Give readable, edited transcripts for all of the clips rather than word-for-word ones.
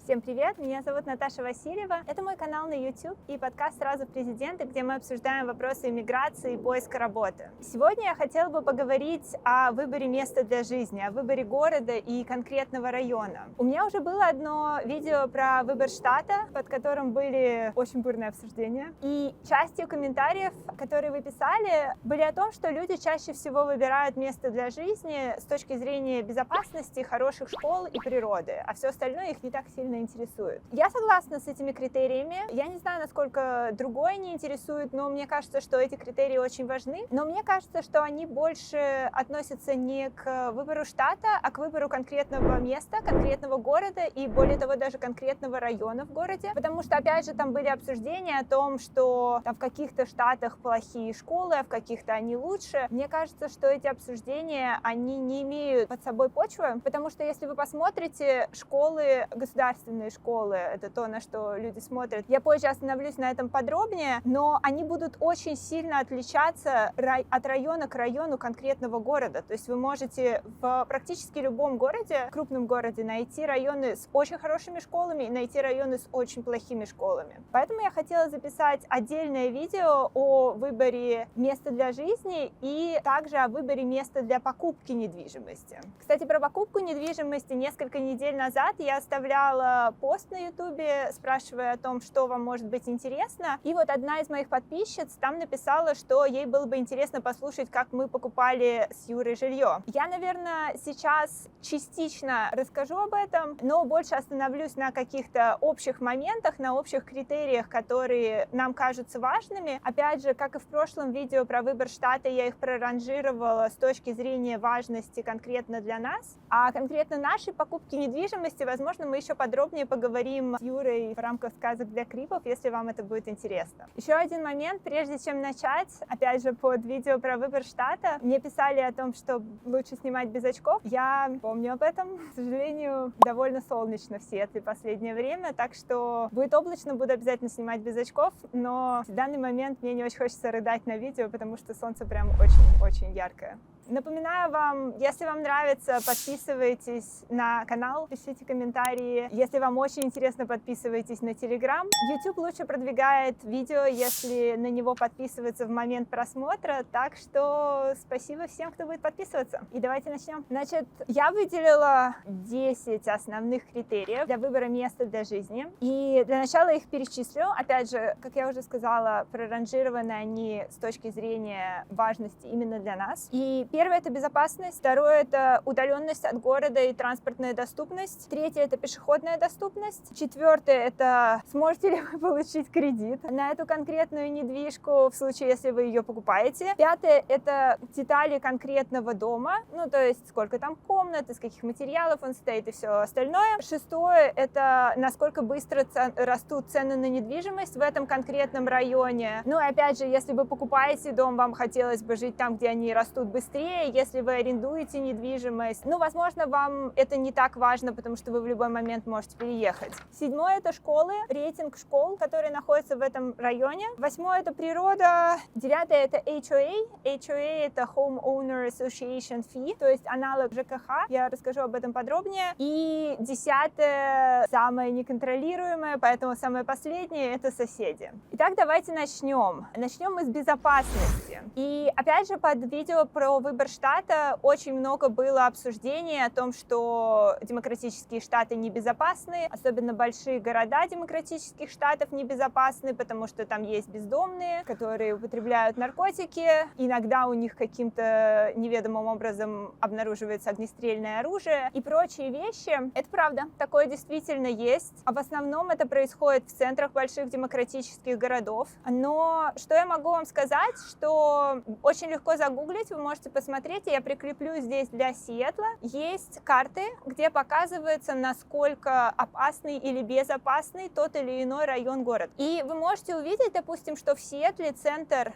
Всем привет, меня зовут Наташа Васильева. Это мой канал на YouTube и подкаст «Сразу президенты», где мы обсуждаем вопросы иммиграции и поиска работы. Сегодня я хотела бы поговорить о выборе места для жизни, о выборе города и конкретного района. У меня уже было одно видео про выбор штата, под которым были очень бурные обсуждения. И частью комментариев, которые вы писали, были о том, что люди чаще всего выбирают место для жизни с точки зрения безопасности, хороших школ и природы, а все остальное их не так сильно интересует. Я согласна с этими критериями. Я не знаю, насколько другое не интересует, но мне кажется, что эти критерии очень важны. Но мне кажется, что они больше относятся не к выбору штата, а к выбору конкретного места, конкретного города и, более того, даже конкретного района в городе. Потому что, опять же, там были обсуждения о том, что там в каких-то штатах плохие школы, а в каких-то они лучше. Мне кажется, что эти обсуждения, они не имеют под собой почвы, потому что если вы посмотрите школы, государственные школы, это то, на что люди смотрят. Я позже остановлюсь на этом подробнее, но они будут очень сильно отличаться от района к району конкретного города. То есть вы можете в практически любом городе, крупном городе, найти районы с очень хорошими школами и найти районы с очень плохими школами. Поэтому я хотела записать отдельное видео о выборе места для жизни и также о выборе места для покупки недвижимости. Кстати, про покупку недвижимости несколько недель назад я оставляла пост на Ютубе, спрашивая о том, что вам может быть интересно. И вот одна из моих подписчиц там написала, что ей было бы интересно послушать, как мы покупали с Юрой жилье. Я, наверное, сейчас частично расскажу об этом, но больше остановлюсь на каких-то общих моментах, на общих критериях, которые нам кажутся важными. Опять же, как и в прошлом видео про выбор штата, я их проранжировала с точки зрения важности конкретно для нас. А конкретно нашей покупки недвижимости, возможно, мы еще подробнее поговорим с Юрой в рамках сказок для крипов, если вам это будет интересно. Еще один момент, прежде чем начать, опять же, под видео про выбор штата, мне писали о том, что лучше снимать без очков. Я помню об этом. К сожалению, довольно солнечно в Сиэтле в последнее время, так что будет облачно, буду обязательно снимать без очков, но в данный момент мне не очень хочется рыдать на видео, потому что солнце прям очень-очень яркое. Напоминаю вам, если вам нравится, подписывайтесь на канал, пишите комментарии. Если вам очень интересно, подписывайтесь на Telegram. YouTube лучше продвигает видео, если на него подписываться в момент просмотра, так что спасибо всем, кто будет подписываться. И давайте начнем. Значит, я выделила 10 основных критериев для выбора места для жизни. И для начала их перечислю. Опять же, как я уже сказала, проранжированы они с точки зрения важности именно для нас. И первое — это безопасность, второе — это удаленность от города и транспортная доступность, третье — это пешеходная доступность, четвертое — это сможете ли вы получить кредит на эту конкретную недвижку в случае, если вы ее покупаете, пятое — это детали конкретного дома, ну то есть сколько там комнат, из каких материалов он состоит и все остальное, шестое — это насколько быстро растут цены на недвижимость в этом конкретном районе, ну и опять же, если вы покупаете дом, вам хотелось бы жить там, где они растут быстрее. Если вы арендуете недвижимость, ну, возможно, вам это не так важно, потому что вы в любой момент можете переехать. Седьмое — это школы, рейтинг школ, которые находятся в этом районе. Восьмое — это природа. Девятое — это HOA. HOA — это Home Owner Association Fee, то есть аналог ЖКХ. Я расскажу об этом подробнее. И десятое, самое неконтролируемое, поэтому самое последнее — это соседи. Итак, давайте начнем. Начнем мы с безопасности. И опять же, под видео про выбор штата очень много было обсуждений о том, что демократические штаты небезопасны, особенно большие города демократических штатов небезопасны, потому что там есть бездомные, которые употребляют наркотики, иногда у них каким-то неведомым образом обнаруживается огнестрельное оружие и прочие вещи. Это правда, такое действительно есть, а в основном это происходит в центрах больших демократических городов. Но что я могу вам сказать, что очень легко загуглить, вы можете посмотреть, я прикреплю здесь для Сиэтла. Есть карты, где показывается, насколько опасный или безопасный тот или иной район города. И вы можете увидеть, допустим, что в Сиэтле центр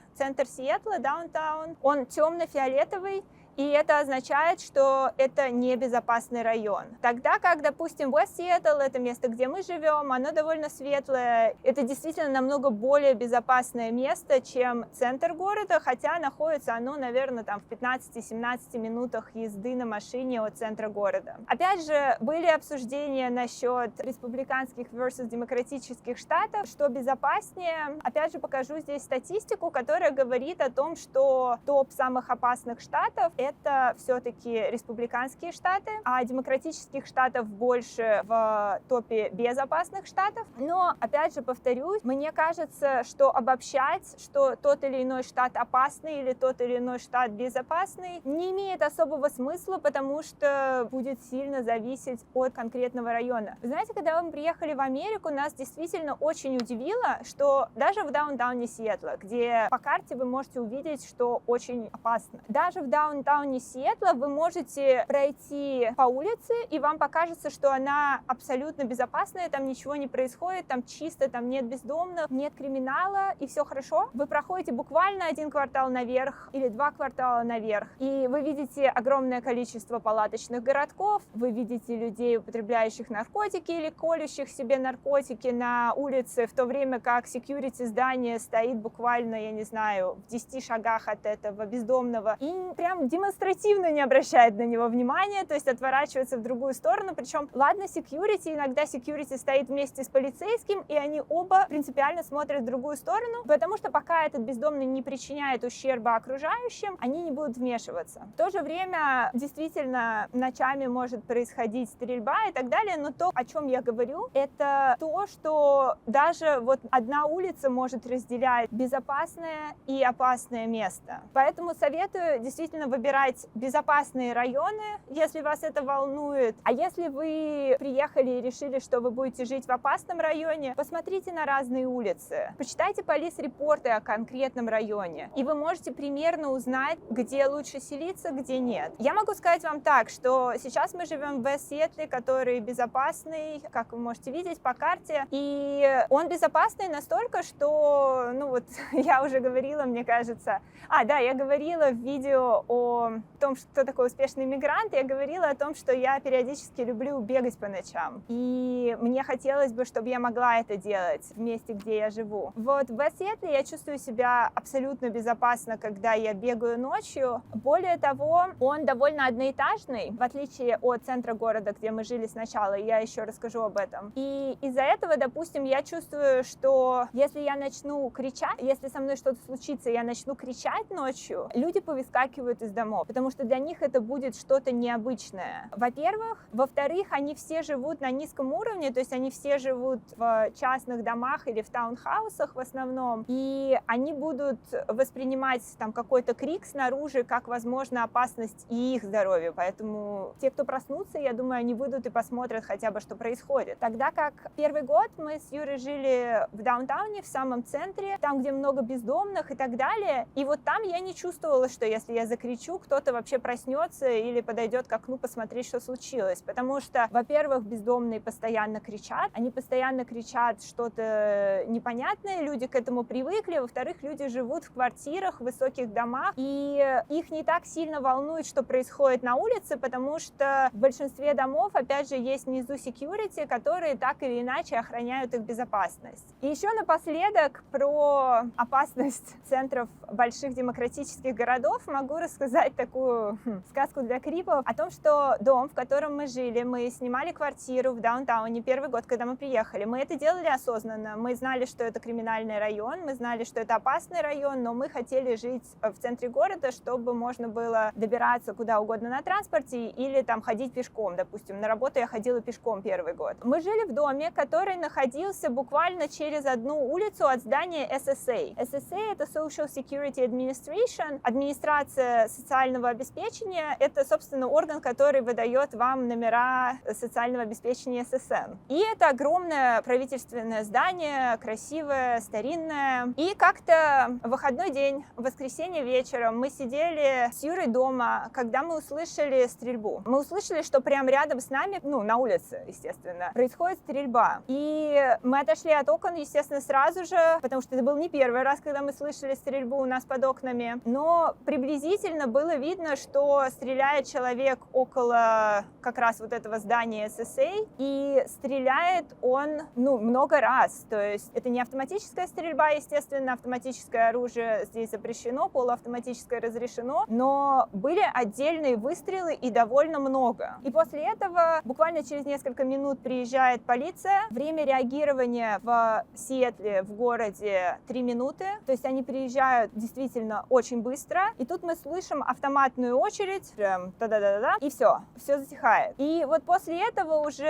Сиэтла, даунтаун, он темно-фиолетовый, и это означает, что это небезопасный район. Тогда как, допустим, West Seattle, это место, где мы живем, оно довольно светлое, это действительно намного более безопасное место, чем центр города, хотя находится оно, наверное, там в 15-17 минутах езды на машине от центра города. Опять же, были обсуждения насчет республиканских versus демократических штатов, что безопаснее. Опять же, покажу здесь статистику, которая говорит о том, что топ самых опасных штатов — это все-таки республиканские штаты, а демократических штатов больше в топе безопасных штатов. Но, опять же, повторюсь, мне кажется, что обобщать, что тот или иной штат опасный или тот или иной штат безопасный, не имеет особого смысла, потому что будет сильно зависеть от конкретного района. Вы знаете, когда мы приехали в Америку, нас действительно очень удивило, что даже в даунтауне Сиэтла, где по карте вы можете увидеть, что очень опасно, даже в даунтауне Сиэтла вы можете пройти по улице, и вам покажется, что она абсолютно безопасная, там ничего не происходит, там чисто, там нет бездомных, нет криминала, и все хорошо. Вы проходите буквально 1 квартал наверх или 2 квартала наверх, и вы видите огромное количество палаточных городков, вы видите людей, употребляющих наркотики или колющих себе наркотики на улице, в то время как security здание стоит буквально, я не знаю, в 10 шагах от этого бездомного и прям демонстративно не обращает на него внимания, то есть отворачивается в другую сторону. Причем, ладно, security, иногда security стоит вместе с полицейским, и они оба принципиально смотрят в другую сторону, потому что пока этот бездомный не причиняет ущерба окружающим, они не будут вмешиваться. В то же время, действительно, ночами может происходить стрельба и так далее, но то, о чем я говорю, это то, что даже вот одна улица может разделять безопасное и опасное место. Поэтому советую действительно выбирать безопасные районы, если вас это волнует. А если вы приехали и решили, что вы будете жить в опасном районе, посмотрите на разные улицы, почитайте полис-репорты о конкретном районе, и вы можете примерно узнать, где лучше селиться, где нет. Я могу сказать вам так, что сейчас мы живем в Вест-Сиэтле, который безопасный, как вы можете видеть по карте, и он безопасный настолько, что, ну вот, я уже говорила, мне кажется, я говорила в видео о том, что такое успешный мигрант, я говорила о том, что я периодически люблю бегать по ночам, и мне хотелось бы, чтобы я могла это делать в месте, где я живу. Вот в Вест-Сиэтле я чувствую себя абсолютно безопасно, когда я бегаю ночью. Более того, он довольно одноэтажный, в отличие от центра города, где мы жили сначала, я еще расскажу об этом. И из-за этого, допустим, я чувствую, что если я начну кричать, если со мной что-то случится, я начну кричать ночью, люди повыскакивают из домов, потому что для них это будет что-то необычное. Во-первых. Во-вторых, они все живут на низком уровне, то есть они все живут в частных домах или в таунхаусах в основном, и они будут воспринимать там какой-то крик снаружи как, возможно, опасность и их здоровью. Поэтому те, кто проснутся, я думаю, они выйдут и посмотрят хотя бы, что происходит. Тогда как первый год мы с Юрой жили в даунтауне, в самом центре, там, где много бездомных и так далее, и вот там я не чувствовала, что если я закричу, кто-то вообще проснется или подойдет к окну посмотреть, что случилось. Потому что, во-первых, бездомные постоянно кричат, они постоянно кричат что-то непонятное, люди к этому привыкли, во-вторых, люди живут в квартирах, в высоких домах, и их не так сильно волнует, что происходит на улице, потому что в большинстве домов, опять же, есть внизу security, которые так или иначе охраняют их безопасность. И еще напоследок про опасность центров больших демократических городов могу рассказать такую сказку для крипов о том, что дом, в котором мы жили, мы снимали квартиру в даунтауне первый год, когда мы приехали. Мы это делали осознанно. Мы знали, что это криминальный район, мы знали, что это опасный район, но мы хотели жить в центре города, чтобы можно было добираться куда угодно на транспорте или там ходить пешком. Допустим, на работу я ходила пешком первый год. Мы жили в доме, который находился буквально через одну улицу от здания SSA. SSA — это Social Security Administration, администрация социального обеспечения. Это, собственно, орган, который выдает вам номера социального обеспечения SSN. И это огромное правительственное здание, красивое, старинное. И как-то в выходной день, в воскресенье вечером, мы сидели с Юрой дома, когда мы услышали стрельбу. Мы услышали, что прямо рядом с нами, на улице, естественно, происходит стрельба. И мы отошли от окон, естественно, сразу же, потому что это был не первый раз, когда мы слышали стрельбу у нас под окнами, но приблизительно было было видно, что стреляет человек около как раз вот этого здания ССА, и стреляет он, много раз. То есть это не автоматическая стрельба, естественно, автоматическое оружие здесь запрещено, полуавтоматическое разрешено, но были отдельные выстрелы и довольно много. И после этого буквально через несколько минут приезжает полиция. Время реагирования в Сиэтле, в городе, 3 минуты. То есть они приезжают действительно очень быстро. И тут мы слышим автоматную очередь, та-да-да-да, и все затихает. И вот после этого уже,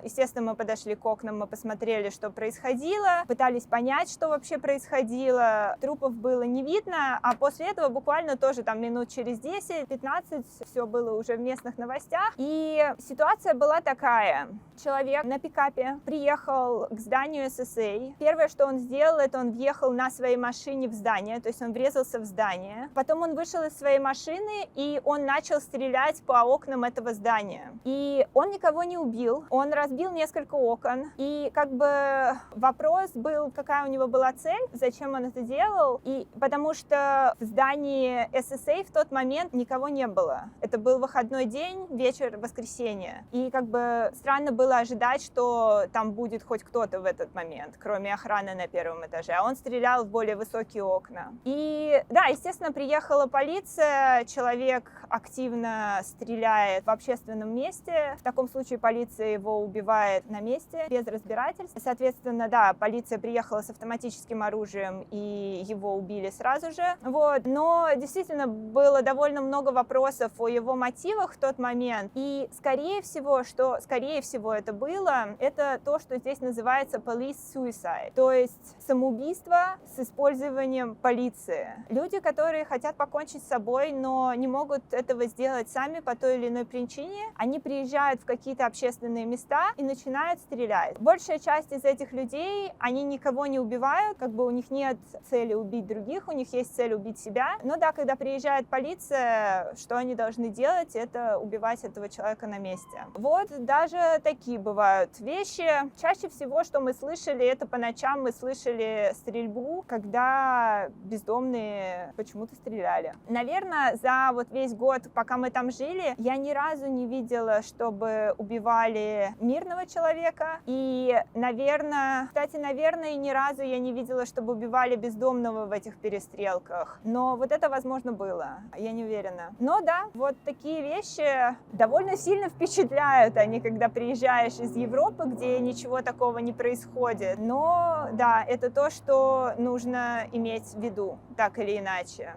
естественно, мы подошли к окнам, мы посмотрели, что происходило, пытались понять, что вообще происходило. Трупов было не видно, а после этого буквально тоже минут через 10-15 все было уже в местных новостях. И ситуация была такая. Человек на пикапе приехал к зданию ССА. Первое, что он сделал, это он въехал на своей машине в здание, то есть он врезался в здание. Потом он вышел из своей машины, и он начал стрелять по окнам этого здания. И он никого не убил, он разбил несколько окон. И вопрос был, какая у него была цель, зачем он это делал. И потому что в здании ССА в тот момент никого не было. Это был выходной день, вечер воскресенья. И странно было ожидать, что там будет хоть кто-то в этот момент, кроме охраны на первом этаже. А он стрелял в более высокие окна. И да, естественно, приехала полиция, человек активно стреляет в общественном месте. В таком случае полиция его убивает на месте, без разбирательств. Соответственно, да, полиция приехала с автоматическим оружием, и его убили сразу же. Но действительно было довольно много вопросов о его мотивах в тот момент. И скорее всего это было, это то, что здесь называется police suicide, то есть самоубийство с использованием полиции. Люди, которые хотят покончить с собой, но не могут этого сделать сами по той или иной причине, они приезжают в какие-то общественные места и начинают стрелять. Большая часть из этих людей, они никого не убивают, у них нет цели убить других, у них есть цель убить себя. Но да, когда приезжает полиция, что они должны делать, это убивать этого человека на месте. Даже такие бывают вещи. Чаще всего, что мы слышали, это по ночам мы слышали стрельбу, когда бездомные почему-то стреляли. Наверное, за весь год, пока мы там жили, я ни разу не видела, чтобы убивали мирного человека. И, наверное, и ни разу я не видела, чтобы убивали бездомного в этих перестрелках. Но это, возможно, было. Я не уверена. Но да, такие вещи довольно сильно впечатляют они, когда приезжаешь из Европы, где ничего такого не происходит. Но да, это то, что нужно иметь в виду, так или иначе.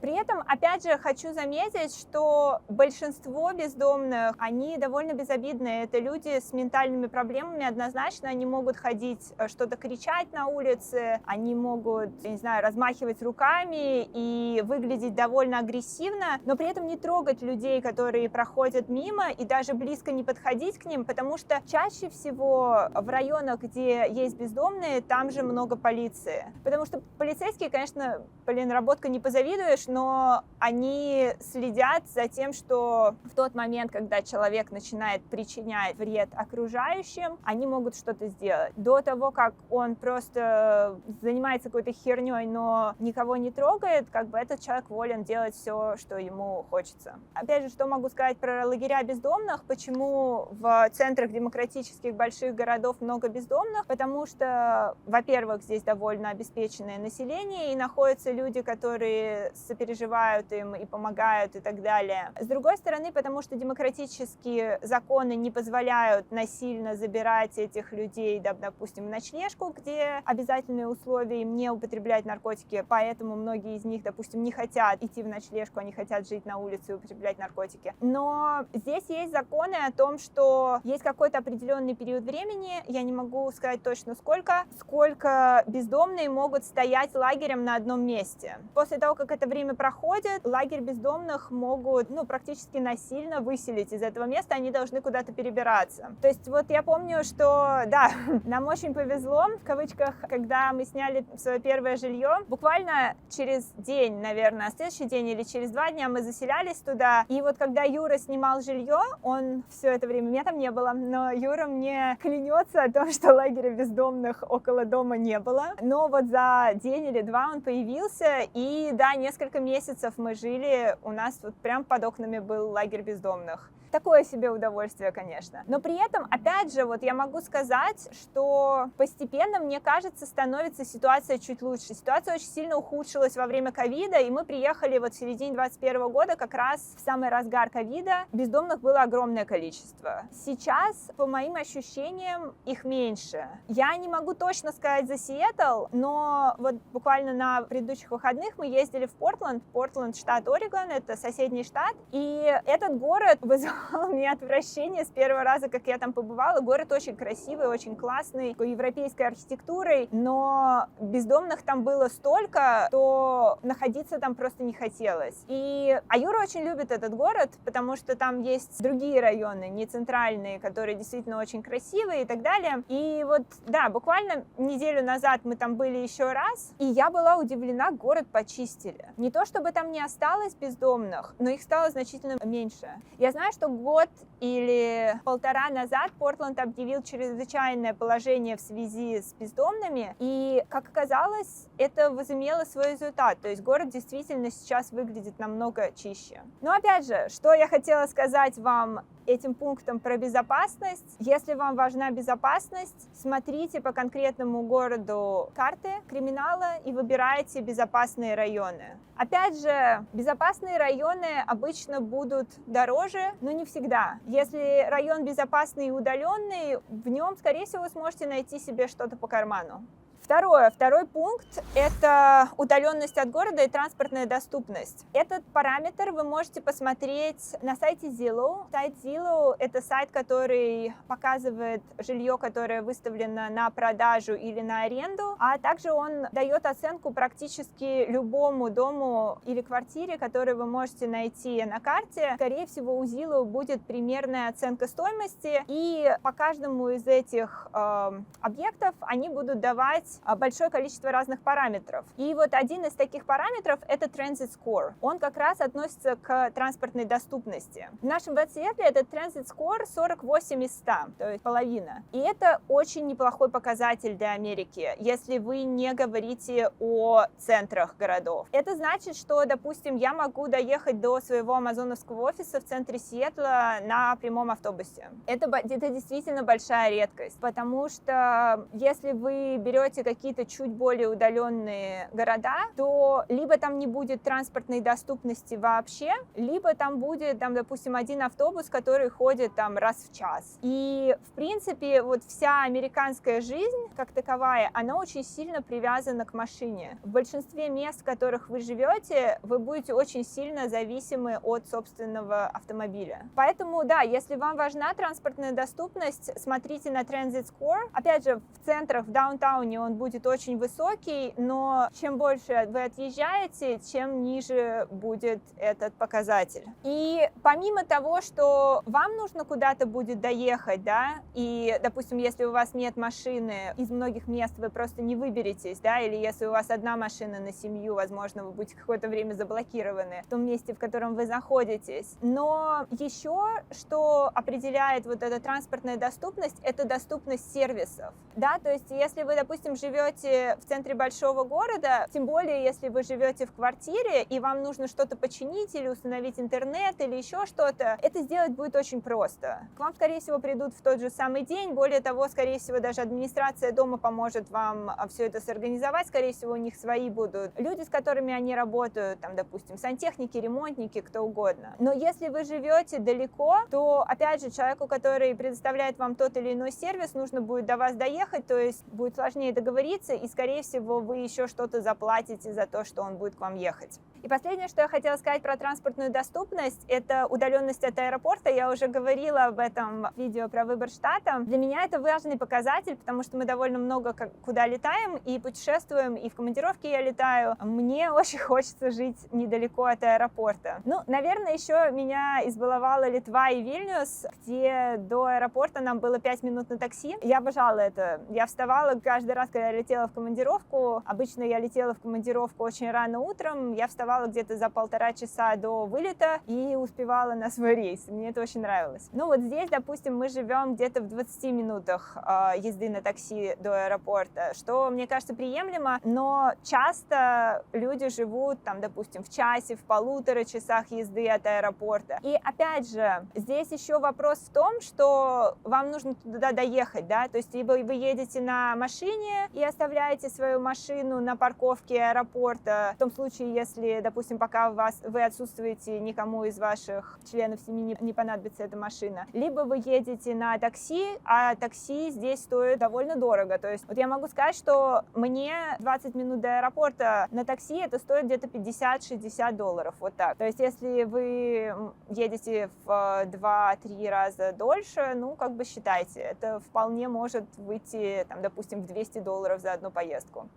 При этом, опять же, хочу заметить, что большинство бездомных, они довольно безобидные. Это люди с ментальными проблемами однозначно. Они могут ходить, что-то кричать на улице, они могут, размахивать руками и выглядеть довольно агрессивно, но при этом не трогать людей, которые проходят мимо, и даже близко не подходить к ним, потому что чаще всего в районах, где есть бездомные, там же много полиции. Потому что полицейские, конечно, работка не позавидуешь, но они следят за тем, что в тот момент, когда человек начинает причинять вред окружающим, они могут что-то сделать. До того, как он просто занимается какой-то херней, но никого не трогает, этот человек волен делать все, что ему хочется. Опять же, что могу сказать про лагеря бездомных, почему в центрах демократических больших городов много бездомных, потому что, во-первых, здесь довольно обеспеченное население, и находятся люди, которые сопереживают им и помогают и так далее. С другой стороны, потому что демократические законы не позволяют насильно забирать этих людей, допустим, в ночлежку, где обязательные условия им не употреблять наркотики, поэтому многие из них, допустим, не хотят идти в ночлежку, они хотят жить на улице и употреблять наркотики. Но здесь есть законы о том, что есть какой-то определенный период времени, я не могу сказать точно сколько бездомные могут стоять лагерем на одном месте. После того, как это время проходит, лагерь бездомных могут практически насильно выселить из этого места, они должны куда-то перебираться. То есть я помню, что да, нам очень повезло, в кавычках, когда мы сняли свое первое жилье, буквально через день, наверное, следующий день или через 2 дня мы заселялись туда, и когда Юра снимал жилье, он все это время, меня там не было, но Юра мне клянется о том, что лагеря бездомных около дома не было, но за день или 2 он появился, и да, несколько несколько месяцев мы жили, у нас вот прям под окнами был лагерь бездомных. Такое себе удовольствие, конечно. Но при этом, опять же, вот я могу сказать, что постепенно, мне кажется, становится ситуация чуть лучше. Ситуация очень сильно ухудшилась во время ковида, и мы приехали вот в середине 2021 года, как раз в самый разгар ковида. Бездомных было огромное количество. Сейчас, по моим ощущениям, их меньше. Я не могу точно сказать за Сиэтл, но вот буквально на предыдущих выходных мы ездили в Портленд. Портленд, штат Орегон, это соседний штат. И этот город вызвал у меня отвращение с первого раза, как я там побывала. Город очень красивый, очень классный, такой европейской архитектурой, но бездомных там было столько, что находиться там просто не хотелось. А Юра очень любит этот город, потому что там есть другие районы, не центральные, которые действительно очень красивые и так далее. И вот, да, буквально неделю назад мы там были еще раз, и я была удивлена, город почистили. Не то чтобы там не осталось бездомных, но их стало значительно меньше. Я знаю, что год или полтора назад Портленд объявил чрезвычайное положение в связи с бездомными, и, как оказалось, это возымело свой результат, то есть город действительно сейчас выглядит намного чище. Но опять же, что я хотела сказать вам этим пунктом про безопасность. Если вам важна безопасность, смотрите по конкретному городу карты криминала и выбирайте безопасные районы. Опять же, безопасные районы обычно будут дороже, но не всегда. Если район безопасный и удаленный, в нем, скорее всего, вы сможете найти себе что-то по карману. Второй пункт – это удаленность от города и транспортная доступность. Этот параметр вы можете посмотреть на сайте Zillow. Сайт Zillow – это сайт, который показывает жилье, которое выставлено на продажу или на аренду, а также он дает оценку практически любому дому или квартире, который вы можете найти на карте. Скорее всего, у Zillow будет примерная оценка стоимости, и по каждому из этих объектов они будут давать большое количество разных параметров. И вот один из таких параметров — это Transit Score. Он как раз относится к транспортной доступности. В нашем веб-сетле этот Transit Score 48 из 100, то есть половина. И это очень неплохой показатель для Америки, если вы не говорите о центрах городов. Это значит, что, допустим, я могу доехать до своего амазоновского офиса в центре Сиэтла на прямом автобусе. Это действительно большая редкость, потому что если вы берете какие-то чуть более удаленные города, то либо там не будет транспортной доступности вообще, либо там будет, допустим, один автобус, который ходит раз в час. И, в принципе, вот вся американская жизнь, как таковая, она очень сильно привязана к машине. В большинстве мест, в которых вы живете, вы будете очень сильно зависимы от собственного автомобиля. Поэтому, да, если вам важна транспортная доступность, смотрите на Transit Score. Опять же, в центрах, в даунтауне он будет очень высокий, но чем больше вы отъезжаете, чем ниже будет этот показатель. И помимо того, что вам нужно куда-то будет доехать, да, и, допустим, если у вас нет машины, из многих мест вы просто не выберетесь, да, или если у вас одна машина на семью, возможно, вы будете какое-то время заблокированы в том месте, в котором вы находитесь. Но еще, что определяет вот эта транспортная доступность, это доступность сервисов, да, то есть если вы, допустим, живете в центре большого города, тем более, если вы живете в квартире, и вам нужно что-то починить или установить интернет или еще что-то, это сделать будет очень просто. К вам, скорее всего, придут в тот же самый день. Более того, скорее всего, даже администрация дома поможет вам все это сорганизовать. Скорее всего, у них свои будут люди, с которыми они работают, допустим, сантехники, ремонтники, кто угодно. Но если вы живете далеко, то, опять же, человеку, который предоставляет вам тот или иной сервис, нужно будет до вас доехать, то есть будет сложнее договориться, и, скорее всего, вы еще что-то заплатите за то, что он будет к вам ехать. И последнее, что я хотела сказать про транспортную доступность, это удаленность от аэропорта. Я уже говорила об этом в видео про выбор штата. Для меня это важный показатель, потому что мы довольно много куда летаем и путешествуем, и в командировке я летаю. Мне очень хочется жить недалеко от аэропорта. Наверное, еще меня избаловала Литва и Вильнюс, где до аэропорта нам было 5 минут на такси. Я обожала это. Я вставала каждый раз, когда я летела в командировку. Обычно я летела в командировку очень рано утром. Я вставала успевала где-то за 1,5 часа до вылета и успевала на свой рейс. Мне это очень нравилось. Ну вот здесь, допустим, мы живем где-то в 20 минутах езды на такси до аэропорта, что, мне кажется, приемлемо, но часто люди живут там, допустим, в часе, в 1,5 часах езды от аэропорта. И опять же, здесь еще вопрос в том, что вам нужно туда доехать, да, то есть либо вы едете на машине и оставляете свою машину на парковке аэропорта, в том случае, если, допустим, пока вы отсутствуете, никому из ваших членов семьи не понадобится эта машина, либо вы едете на такси, а такси здесь стоит довольно дорого, то есть вот я могу сказать, что мне 20 минут до аэропорта на такси это стоит где-то $50-60, вот так, то есть если вы едете в 2-3 раза дольше, ну, как бы считайте, это вполне может выйти, там, допустим, в $200 за одну поездку.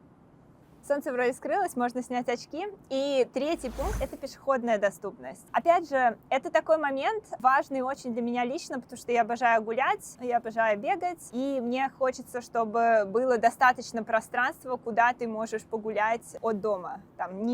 Солнце вроде скрылось, можно снять очки. И третий пункт — это пешеходная доступность. Опять же, это такой момент важный очень для меня лично, потому что я обожаю гулять, я обожаю бегать, и мне хочется, чтобы было достаточно пространства, куда ты можешь погулять от дома. Там,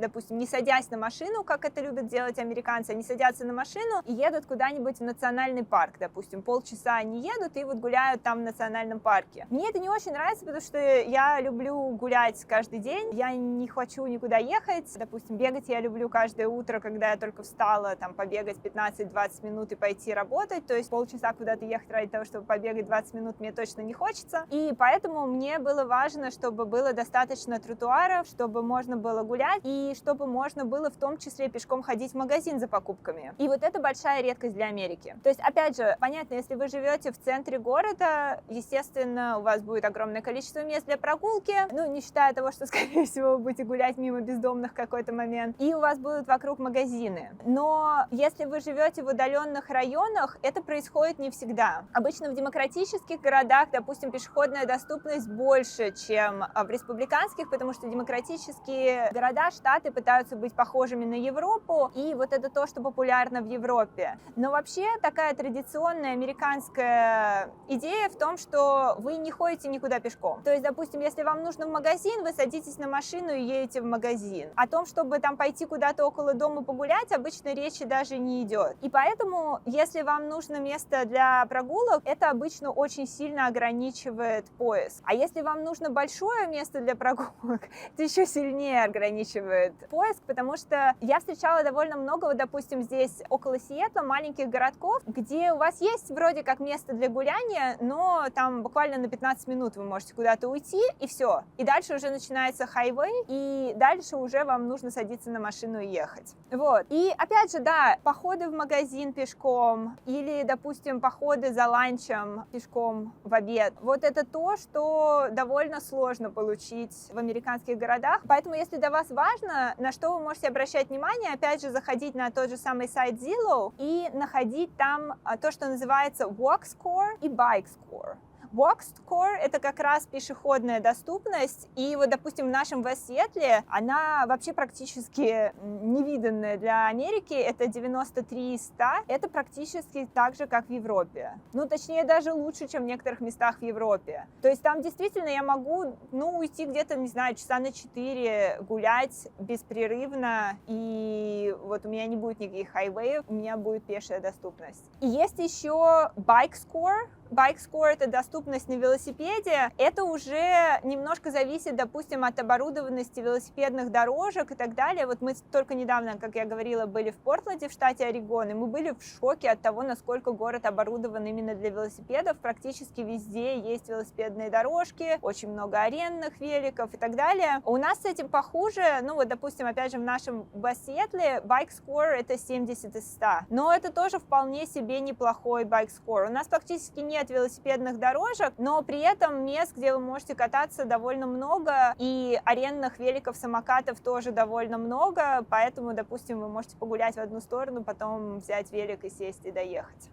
допустим, не садясь на машину, как это любят делать американцы, они садятся на машину и едут куда-нибудь в национальный парк, допустим, полчаса они едут и вот гуляют там в национальном парке. Мне это не очень нравится, потому что я люблю гулять каждый день, я не хочу никуда ехать, допустим, бегать я люблю каждое утро, когда я только встала, там, побегать 15-20 минут и пойти работать, то есть полчаса куда-то ехать ради того, чтобы побегать 20 минут, мне точно не хочется, и поэтому мне было важно, чтобы было достаточно тротуаров, чтобы можно было гулять, и чтобы можно было в том числе пешком ходить в магазин за покупками, и вот это большая редкость для Америки. То есть, опять же, понятно, если вы живете в центре города, естественно, у вас будет огромное количество мест для прогулки, ну, не считая того, что, скорее всего, вы будете гулять мимо бездомных в какой-то момент, и у вас будут вокруг магазины. Но если вы живете в удаленных районах, это происходит не всегда. Обычно в демократических городах, допустим, пешеходная доступность больше, чем в республиканских, потому что демократические города, штаты пытаются быть похожими на Европу, и вот это то, что популярно в Европе. Но вообще такая традиционная американская идея в том, что вы не ходите никуда пешком. То есть, допустим, если вам нужно в магазин, вы садитесь на машину и едете в магазин. О том, чтобы там пойти куда-то около дома погулять, обычно речи даже не идет. И поэтому, если вам нужно место для прогулок, это обычно очень сильно ограничивает поиск. А если вам нужно большое место для прогулок, это еще сильнее ограничивает поиск, потому что я встречала довольно много, вот, допустим, здесь около Сиэтла, маленьких городков, где у вас есть вроде как место для гуляния, но там буквально на 15 минут вы можете куда-то уйти, и все. И дальше уже начинается хайвей, и дальше уже вам нужно садиться на машину и ехать. Вот. И опять же, да, походы в магазин пешком или, допустим, походы за ланчем пешком в обед. Вот это то, что довольно сложно получить в американских городах. Поэтому, если для вас важно, на что вы можете обращать внимание, опять же, заходить на тот же самый сайт Zillow и находить там то, что называется Walk Score и Bike Score. Walk Score — это как раз пешеходная доступность, и вот, допустим, в нашем Вест-Сиэтле она вообще практически невиданная для Америки, это 93 из 100, это практически так же, как в Европе. Ну, точнее, даже лучше, чем в некоторых местах в Европе. То есть там действительно я могу, уйти где-то, не знаю, часа на 4 гулять беспрерывно, и вот у меня не будет никаких хайвеев, у меня будет пешая доступность. И есть еще Bike Score. Bike Score — это доступность на велосипеде. Это уже немножко зависит, допустим, от оборудованности велосипедных дорожек и так далее. Вот мы только недавно, как я говорила, были в Портленде, в штате Орегон, и мы были в шоке от того, насколько город оборудован именно для велосипедов. Практически везде есть велосипедные дорожки, очень много арендных великов и так далее. У нас с этим похуже. Ну вот, допустим, опять же, в нашем Вест-Сиэтле Bike Score — это 70 из 100. Но это тоже вполне себе неплохой Bike Score. У нас практически нет велосипедных дорожек, но при этом мест, где вы можете кататься, довольно много, и арендных великов, самокатов тоже довольно много, поэтому, допустим, вы можете погулять в одну сторону, потом взять велик и сесть и доехать.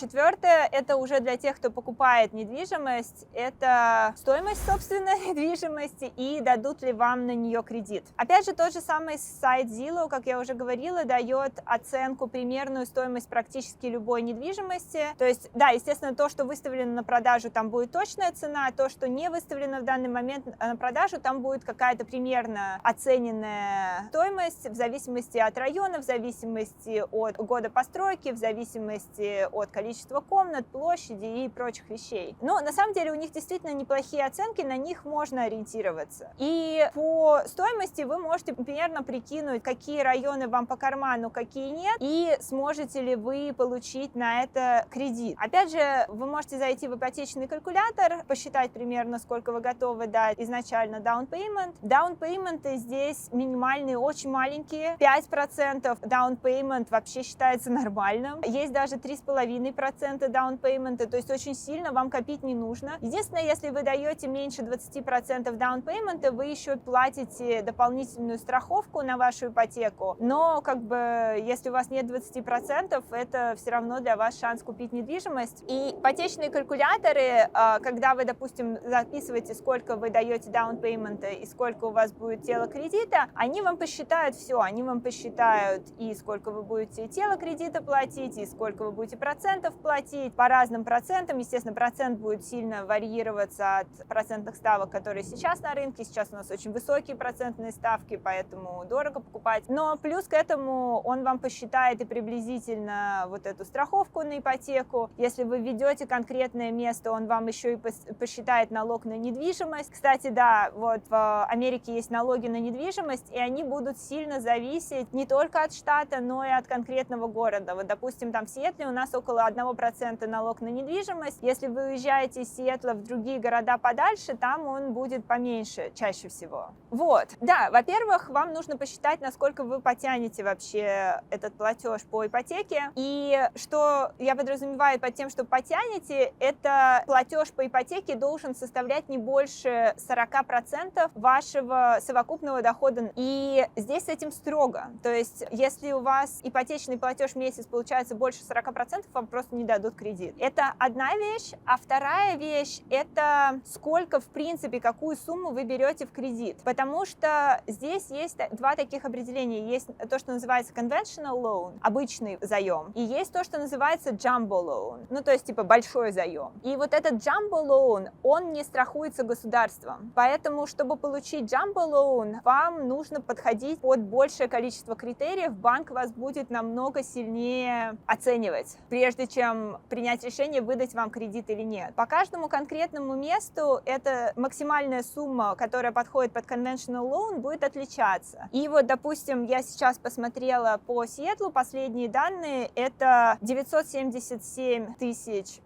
Четвертое, это уже для тех, кто покупает недвижимость, это стоимость собственной недвижимости и дадут ли вам на нее кредит. Опять же, тот же самый сайт Zillow, как я уже говорила, дает оценку, примерную стоимость практически любой недвижимости. То есть, да, естественно, то, что выставлено на продажу, там будет точная цена, то, что не выставлено в данный момент на продажу, там будет какая-то примерно оцененная стоимость в зависимости от района, в зависимости от года постройки, в зависимости от количества комнат, площади и прочих вещей. Но на самом деле у них действительно неплохие оценки, на них можно ориентироваться. И по стоимости вы можете примерно прикинуть, какие районы вам по карману, какие нет, и сможете ли вы получить на это кредит. Опять же, вы можете зайти в ипотечный калькулятор, посчитать примерно, сколько вы готовы дать изначально down payment. Down payment здесь минимальные, очень маленькие. 5% down payment вообще считается нормальным. Есть даже 3,5% down payment, то есть очень сильно вам копить не нужно. Единственное, если вы даете меньше 20% down payment, вы еще платите дополнительную страховку на вашу ипотеку, но как бы если у вас нет 20%, это все равно для вас шанс купить недвижимость. И ипотечные калькуляторы, когда вы, допустим, записываете, сколько вы даете down payment и сколько у вас будет тело кредита, они вам посчитают все, они вам посчитают и сколько вы будете тело кредита платить, и сколько вы будете процентов платить по разным процентам. Естественно, процент будет сильно варьироваться от процентных ставок, которые сейчас на рынке. Сейчас у нас очень высокие процентные ставки, поэтому дорого покупать. Но плюс к этому он вам посчитает и приблизительно вот эту страховку на ипотеку. Если вы ведете конкретное место, он вам еще и посчитает налог на недвижимость. Кстати, да, вот в Америке есть налоги на недвижимость, и они будут сильно зависеть не только от штата, но и от конкретного города. Вот, допустим, там в Сиэтле у нас около 1% налог на недвижимость. Если вы уезжаете из Сиэтла в другие города подальше, там он будет поменьше чаще всего. Вот, да, во-первых, вам нужно посчитать, насколько вы потянете вообще этот платеж по ипотеке. И что я подразумеваю под тем, что потянете, это платеж по ипотеке должен составлять не больше 40% вашего совокупного дохода. И здесь с этим строго. То есть, если у вас ипотечный платеж в месяц получается больше 40%, вам просто не дадут кредит. Это одна вещь. А вторая вещь — это сколько, в принципе, какую сумму вы берете в кредит. Потому что здесь есть два таких определения. Есть то, что называется conventional loan, обычный заем, и есть то, что называется jumbo loan, ну, то есть, типа, большой заем. И вот этот jumbo loan, он не страхуется государством. Поэтому, чтобы получить jumbo loan, вам нужно подходить под большее количество критериев. Банк вас будет намного сильнее оценивать, прежде чем принять решение, выдать вам кредит или нет. По каждому конкретному месту эта максимальная сумма, которая подходит под conventional loan, будет отличаться. И вот, допустим, я сейчас посмотрела по Сиэтлу, последние данные, это $977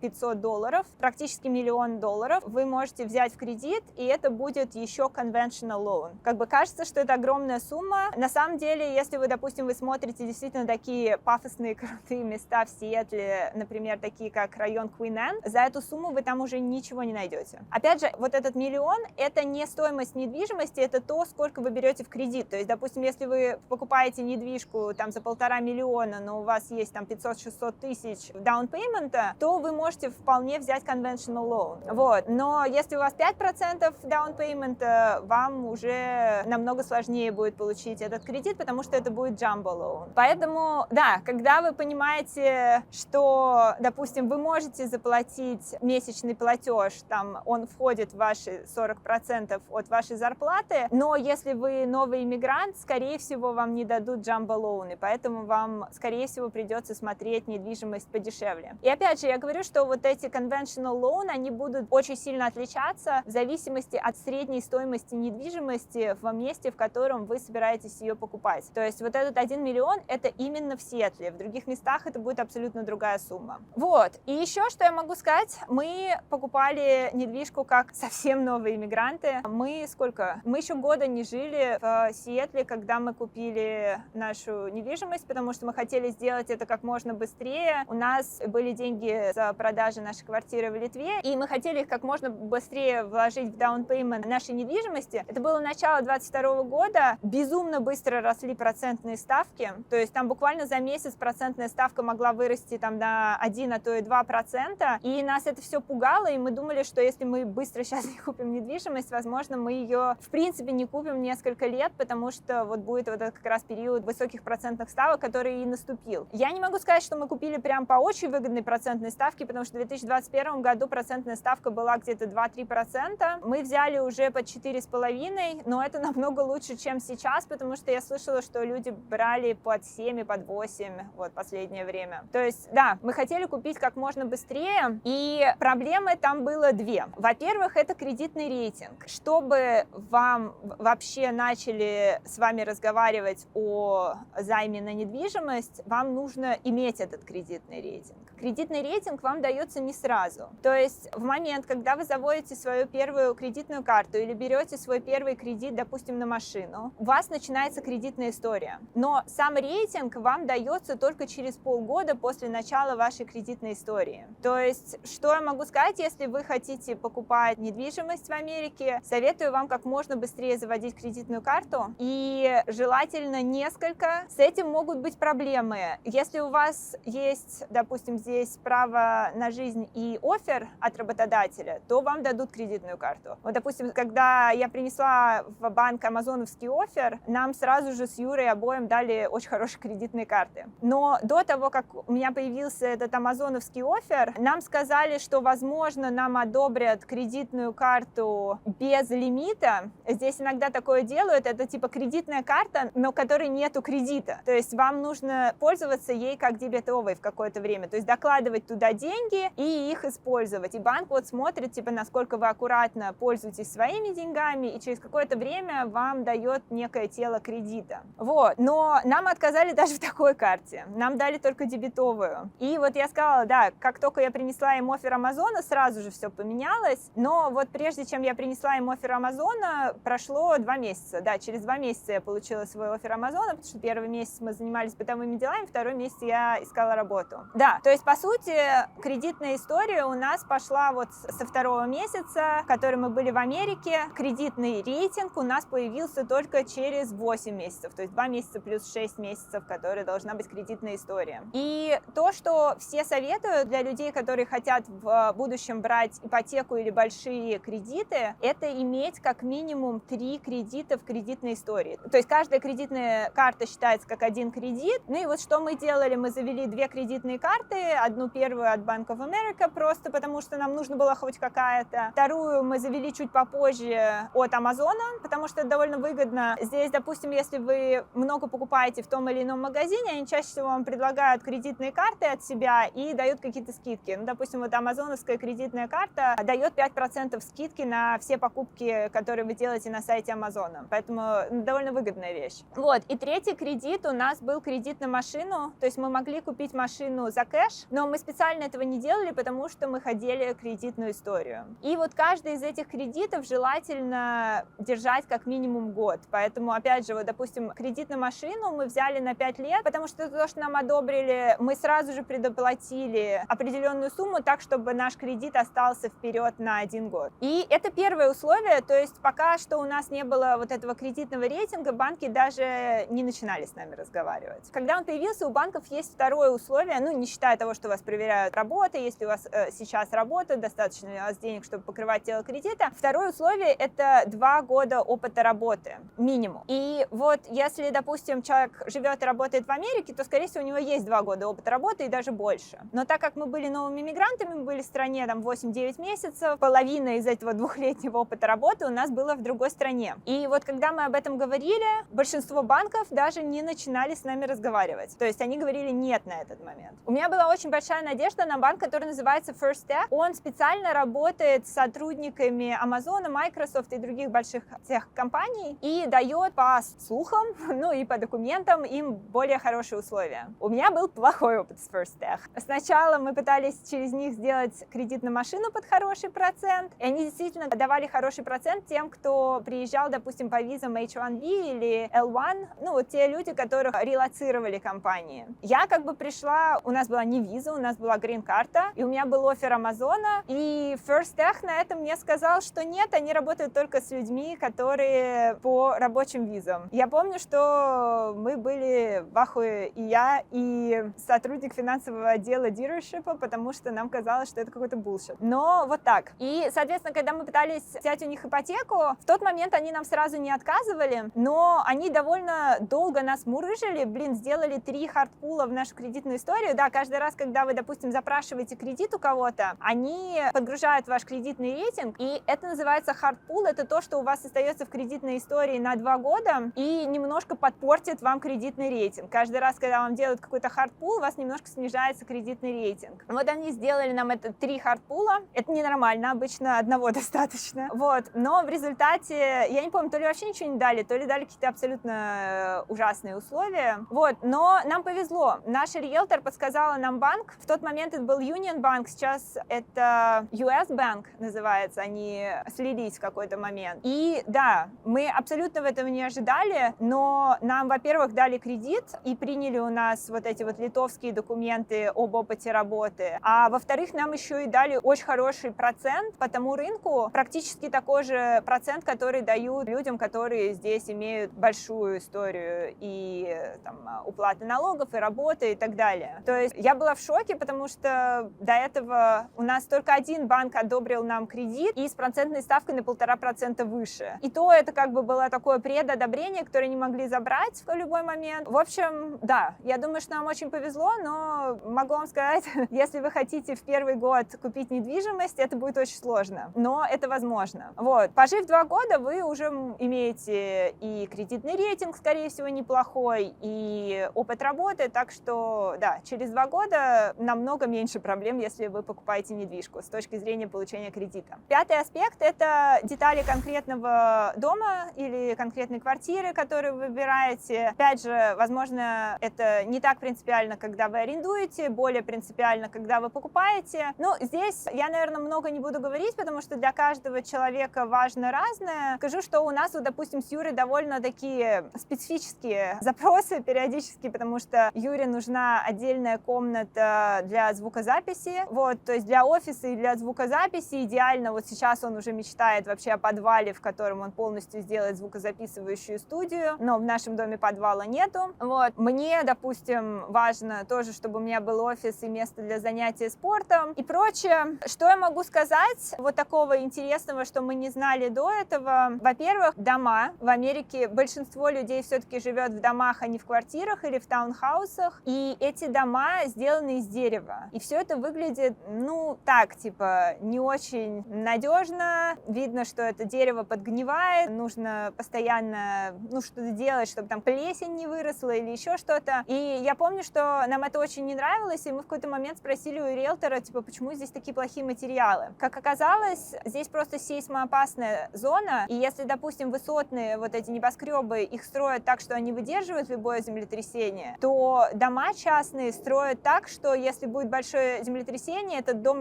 500, практически $1 миллион вы можете взять в кредит, и это будет еще conventional loan. Как бы кажется, что это огромная сумма. На самом деле, если вы, допустим, вы смотрите действительно такие пафосные, крутые места в Сиэтле, например, такие как район Queen Anne, за эту сумму вы там уже ничего не найдете. Опять же, вот этот миллион — это не стоимость недвижимости, это то, сколько вы берете в кредит. То есть, допустим, если вы покупаете недвижку там за 1,5 миллиона, но у вас есть там 500-600 тысяч down payment, то вы можете вполне взять conventional loan. Вот. Но если у вас 5% down payment, вам уже намного сложнее будет получить этот кредит, потому что это будет jumbo loan. Поэтому, да, когда вы понимаете, что, допустим, вы можете заплатить месячный платеж, там он входит в ваши 40% от вашей зарплаты, но если вы новый иммигрант, скорее всего, вам не дадут jumbo loan, и поэтому вам, скорее всего, придется смотреть недвижимость подешевле. И опять же, я говорю, что вот эти conventional loan, они будут очень сильно отличаться в зависимости от средней стоимости недвижимости в месте, в котором вы собираетесь ее покупать. То есть вот этот 1 миллион — это именно в Сиэтле, в других местах это будет абсолютно другая сумма. Вот, и еще что я могу сказать, мы покупали недвижку как совсем новые иммигранты. Мы еще года не жили в Сиэтле, когда мы купили нашу недвижимость, потому что мы хотели сделать это как можно быстрее. У нас были деньги за продажи нашей квартиры в Литве, и мы хотели их как можно быстрее вложить в down payment нашей недвижимости. Это было начало 2022 года, безумно быстро росли процентные ставки, то есть там буквально за месяц процентная ставка могла вырасти там до на 1, а то и 2%, и нас это все пугало, и мы думали, что если мы быстро сейчас не купим недвижимость, возможно, мы ее в принципе не купим несколько лет, потому что вот будет вот этот как раз период высоких процентных ставок, который и наступил. Я не могу сказать, что мы купили прям по очень выгодной процентной ставке, потому что в 2021 году процентная ставка была где-то 2-3%. Мы взяли уже по 4,5%, но это намного лучше, чем сейчас, потому что я слышала, что люди брали под 7 и под 8 вот последнее время. То есть, да, мы хотели купить как можно быстрее, и проблемы там было две. Во-первых, это кредитный рейтинг. Чтобы вам вообще начали с вами разговаривать о займе на недвижимость, вам нужно иметь этот кредитный рейтинг. Кредитный рейтинг вам дается не сразу. То есть в момент, когда вы заводите свою первую кредитную карту или берете свой первый кредит, допустим, на машину, у вас начинается кредитная история. Но сам рейтинг вам дается только через полгода после начала вашей кредитной истории. То есть, что я могу сказать, если вы хотите покупать недвижимость в Америке, советую вам как можно быстрее заводить кредитную карту, и желательно несколько. С этим могут быть проблемы. Если у вас есть, допустим, здесь право на жизнь и оффер от работодателя, то вам дадут кредитную карту. Вот, допустим, когда я принесла в банк амазоновский оффер, нам сразу же с Юрой обоим дали очень хорошие кредитные карты. Но до того, как у меня появился этот амазоновский оффер, нам сказали, что, возможно, нам одобрят кредитную карту без лимита. Здесь иногда такое делают, это типа кредитная карта, но которой нету кредита. То есть вам нужно пользоваться ей как дебетовой в какое-то время, то есть докладывать туда деньги и их использовать. И банк вот смотрит, типа, насколько вы аккуратно пользуетесь своими деньгами, и через какое-то время вам дает некое тело кредита. Вот. Но нам отказали даже в такой карте. Нам дали только дебетовую. И вот я сказала, да, как только я принесла им оффер Амазона, сразу же все поменялось. Но вот прежде чем я принесла им оффер Амазона, прошло 2 месяца. Да, через 2 месяца я получила свой оффер Амазона, потому что первый месяц мы занимались бытовыми делами, второй месяц я искала работу. Да, то есть, по сути, кредитная история у нас пошла вот со 2-го месяца, в который мы были в Америке. Кредитный рейтинг у нас появился только через 8 месяцев, то есть 2 месяца плюс 6 месяцев, которые должна быть кредитная история. И то, что все советуют для людей, которые хотят в будущем брать ипотеку или большие кредиты, это иметь как минимум 3 кредита в кредитной истории. То есть каждая кредитная карта считается как один кредит. Ну и вот что мы делали, мы завели 2 кредитные карты, одну первую от Bank of America, просто потому что нам нужно было хоть какая-то. Вторую мы завели чуть попозже от Амазона, потому что это довольно выгодно. Здесь, допустим, если вы много покупаете в том или ином магазине, они чаще всего вам предлагают кредитные карты от себя и дают какие-то скидки. Ну, допустим, вот амазоновская кредитная карта дает 5% скидки на все покупки, которые вы делаете на сайте Амазона. Поэтому довольно выгодная вещь. Вот. И третий кредит у нас был кредит на машину. То есть мы могли купить машину за кэш, но мы специально этого не делали, потому что мы хотели кредитную историю. И вот каждый из этих кредитов желательно держать как минимум год. Поэтому, опять же, вот, допустим, кредит на машину мы взяли на 5 лет, потому что то, что нам одобрили, мы сразу же предоплатили определенную сумму так, чтобы наш кредит остался вперед на 1 год. И это первое условие, то есть пока что у нас не было вот этого кредитного рейтинга, банки даже не начинали с нами разговаривать. Когда он появился, у банков есть второе условие, ну, не считая того, что вас проверяют работы, если у вас сейчас работа, достаточно ли у вас денег, чтобы покрывать тело кредита. Второе условие — это 2 года опыта работы, минимум. И вот если, допустим, человек живет и работает в Америке, то, скорее всего, у него есть 2 года опыта работы и даже больше. Но так как мы были новыми мигрантами, мы были в стране там 8-9 месяцев, половина из этого 2-летнего опыта работы у нас было в другой стране. И вот когда мы об этом говорили, большинство банков даже не начинали с нами разговаривать. То есть они говорили нет на этот момент. У меня была очень большая надежда на банк, который называется First Tech. Он специально работает с сотрудниками Amazon, Microsoft и других больших тех-компаний и дает по слухам, ну и по документам им более хорошие условия. У меня был плохой опыт с First Tech. Сначала мы пытались через них сделать кредит на машину под хороший процент, и они действительно давали хороший процент тем, кто приезжал, допустим, по визам H1B или L1, ну вот те люди, которых релоцировали компании. Я как бы пришла, у нас была не виза, у нас была грин-карта, и у меня был оффер Амазона, и First Tech на этом мне сказал, что нет, они работают только с людьми, которые по рабочим визам. Я помню, что мы были в ахуе, и я, и сотрудник финансового отдела дилершипа, потому что нам казалось, что это какой-то булшит. Но вот так. И, соответственно, когда мы пытались взять у них ипотеку, в тот момент они нам сразу не отказывали, но они довольно долго нас мурыжили, сделали 3 хардпула в нашу кредитную историю. Да, каждый раз, когда вы, допустим, запрашиваете кредит у кого-то, они подгружают ваш кредитный рейтинг, и это называется хардпул, это то, что у вас остается в кредитной истории на 2 года и немножко подпортит вам кредитный рейтинг. Каждый раз, когда вам делают какой-то хардпул, у вас немножко снижается кредитный рейтинг. Вот они сделали нам это 3 хардпула. Это ненормально, обычно одного достаточно. Вот. Но в результате, я не помню, то ли вообще ничего не дали, то ли дали какие-то абсолютно ужасные условия. Вот. Но нам повезло. Наш риэлтор подсказала нам банк. В тот момент это был Union Bank, сейчас это US Bank называется. Они слились в какой-то момент. И да, мы абсолютно в этого не ожидали, но нам, во-первых, дали кредит и приняли у нас вот эти вот литовские документы об опыте работы. А во-вторых, нам еще и дали очень хороший процент по тому рынку, практически такой же процент, который дают людям, которые здесь имеют большую историю и там, уплаты налогов, и работы, и так далее. То есть я была в шоке, потому что до этого у нас только один банк одобрил нам кредит и с процентной ставкой на 1,5% выше. И то это как бы было такое предодобрение, которое не могли забрать в любой момент. В общем, да, я думаю, что нам очень повезло, но могу вам сказать, если вы хотите в первый год купить недвижимость, это будет очень сложно, но это возможно. Вот. Пожив 2 года, вы уже имеете и кредитный рейтинг, скорее всего, неплохой, и опыт работы, так что, да, через 2 года намного меньше проблем, если вы покупаете недвижку с точки зрения получения кредита. 5-й аспект — это детали конкретного дома или конкретной квартиры, которую вы выбираете. Опять же, возможно, это не так принципиально, когда вы арендуете, более принципиально, когда вы покупаете. Ну, здесь я, наверное, много не буду говорить, потому что для каждого человека важно разное. Скажу, что у нас, вот, допустим, с Юрой довольно такие специфические запросы периодически, потому что Юре нужна отдельная комната для звукозаписи. Вот, то есть для офиса и для звукозаписи идеально. Вот сейчас он уже мечтает вообще о подвале, в котором он полностью сделает звукозаписывающую студию, но в нашем доме подвала нету. Вот. Мне, допустим, важно тоже, чтобы у меня был офис и место для занятия спортом и прочее. Что я могу сказать вот такого интересного, что мы не знали до этого? Во-первых, дома. В Америке большинство людей все-таки живет в домах, а не в квартирах или в таунхаусах. И эти дома сделаны из дерева. И все это выглядит, ну, так, типа, не очень надежно. Видно, что это дерево подгнивает. Нужно постоянно, ну, что-то делать, чтобы там плесень не выросла или еще что-то. И я помню, что нам это очень не нравилось, и мы в какой-то момент спросили у риэлтора, типа, почему здесь такие плохие материалы. Как оказалось, здесь просто сейсмоопасная зона, и если, допустим, высотные вот эти небоскребы, их строят так, что они выдерживают любое землетрясение, то дома частные строят так, что если будет большое землетрясение, этот дом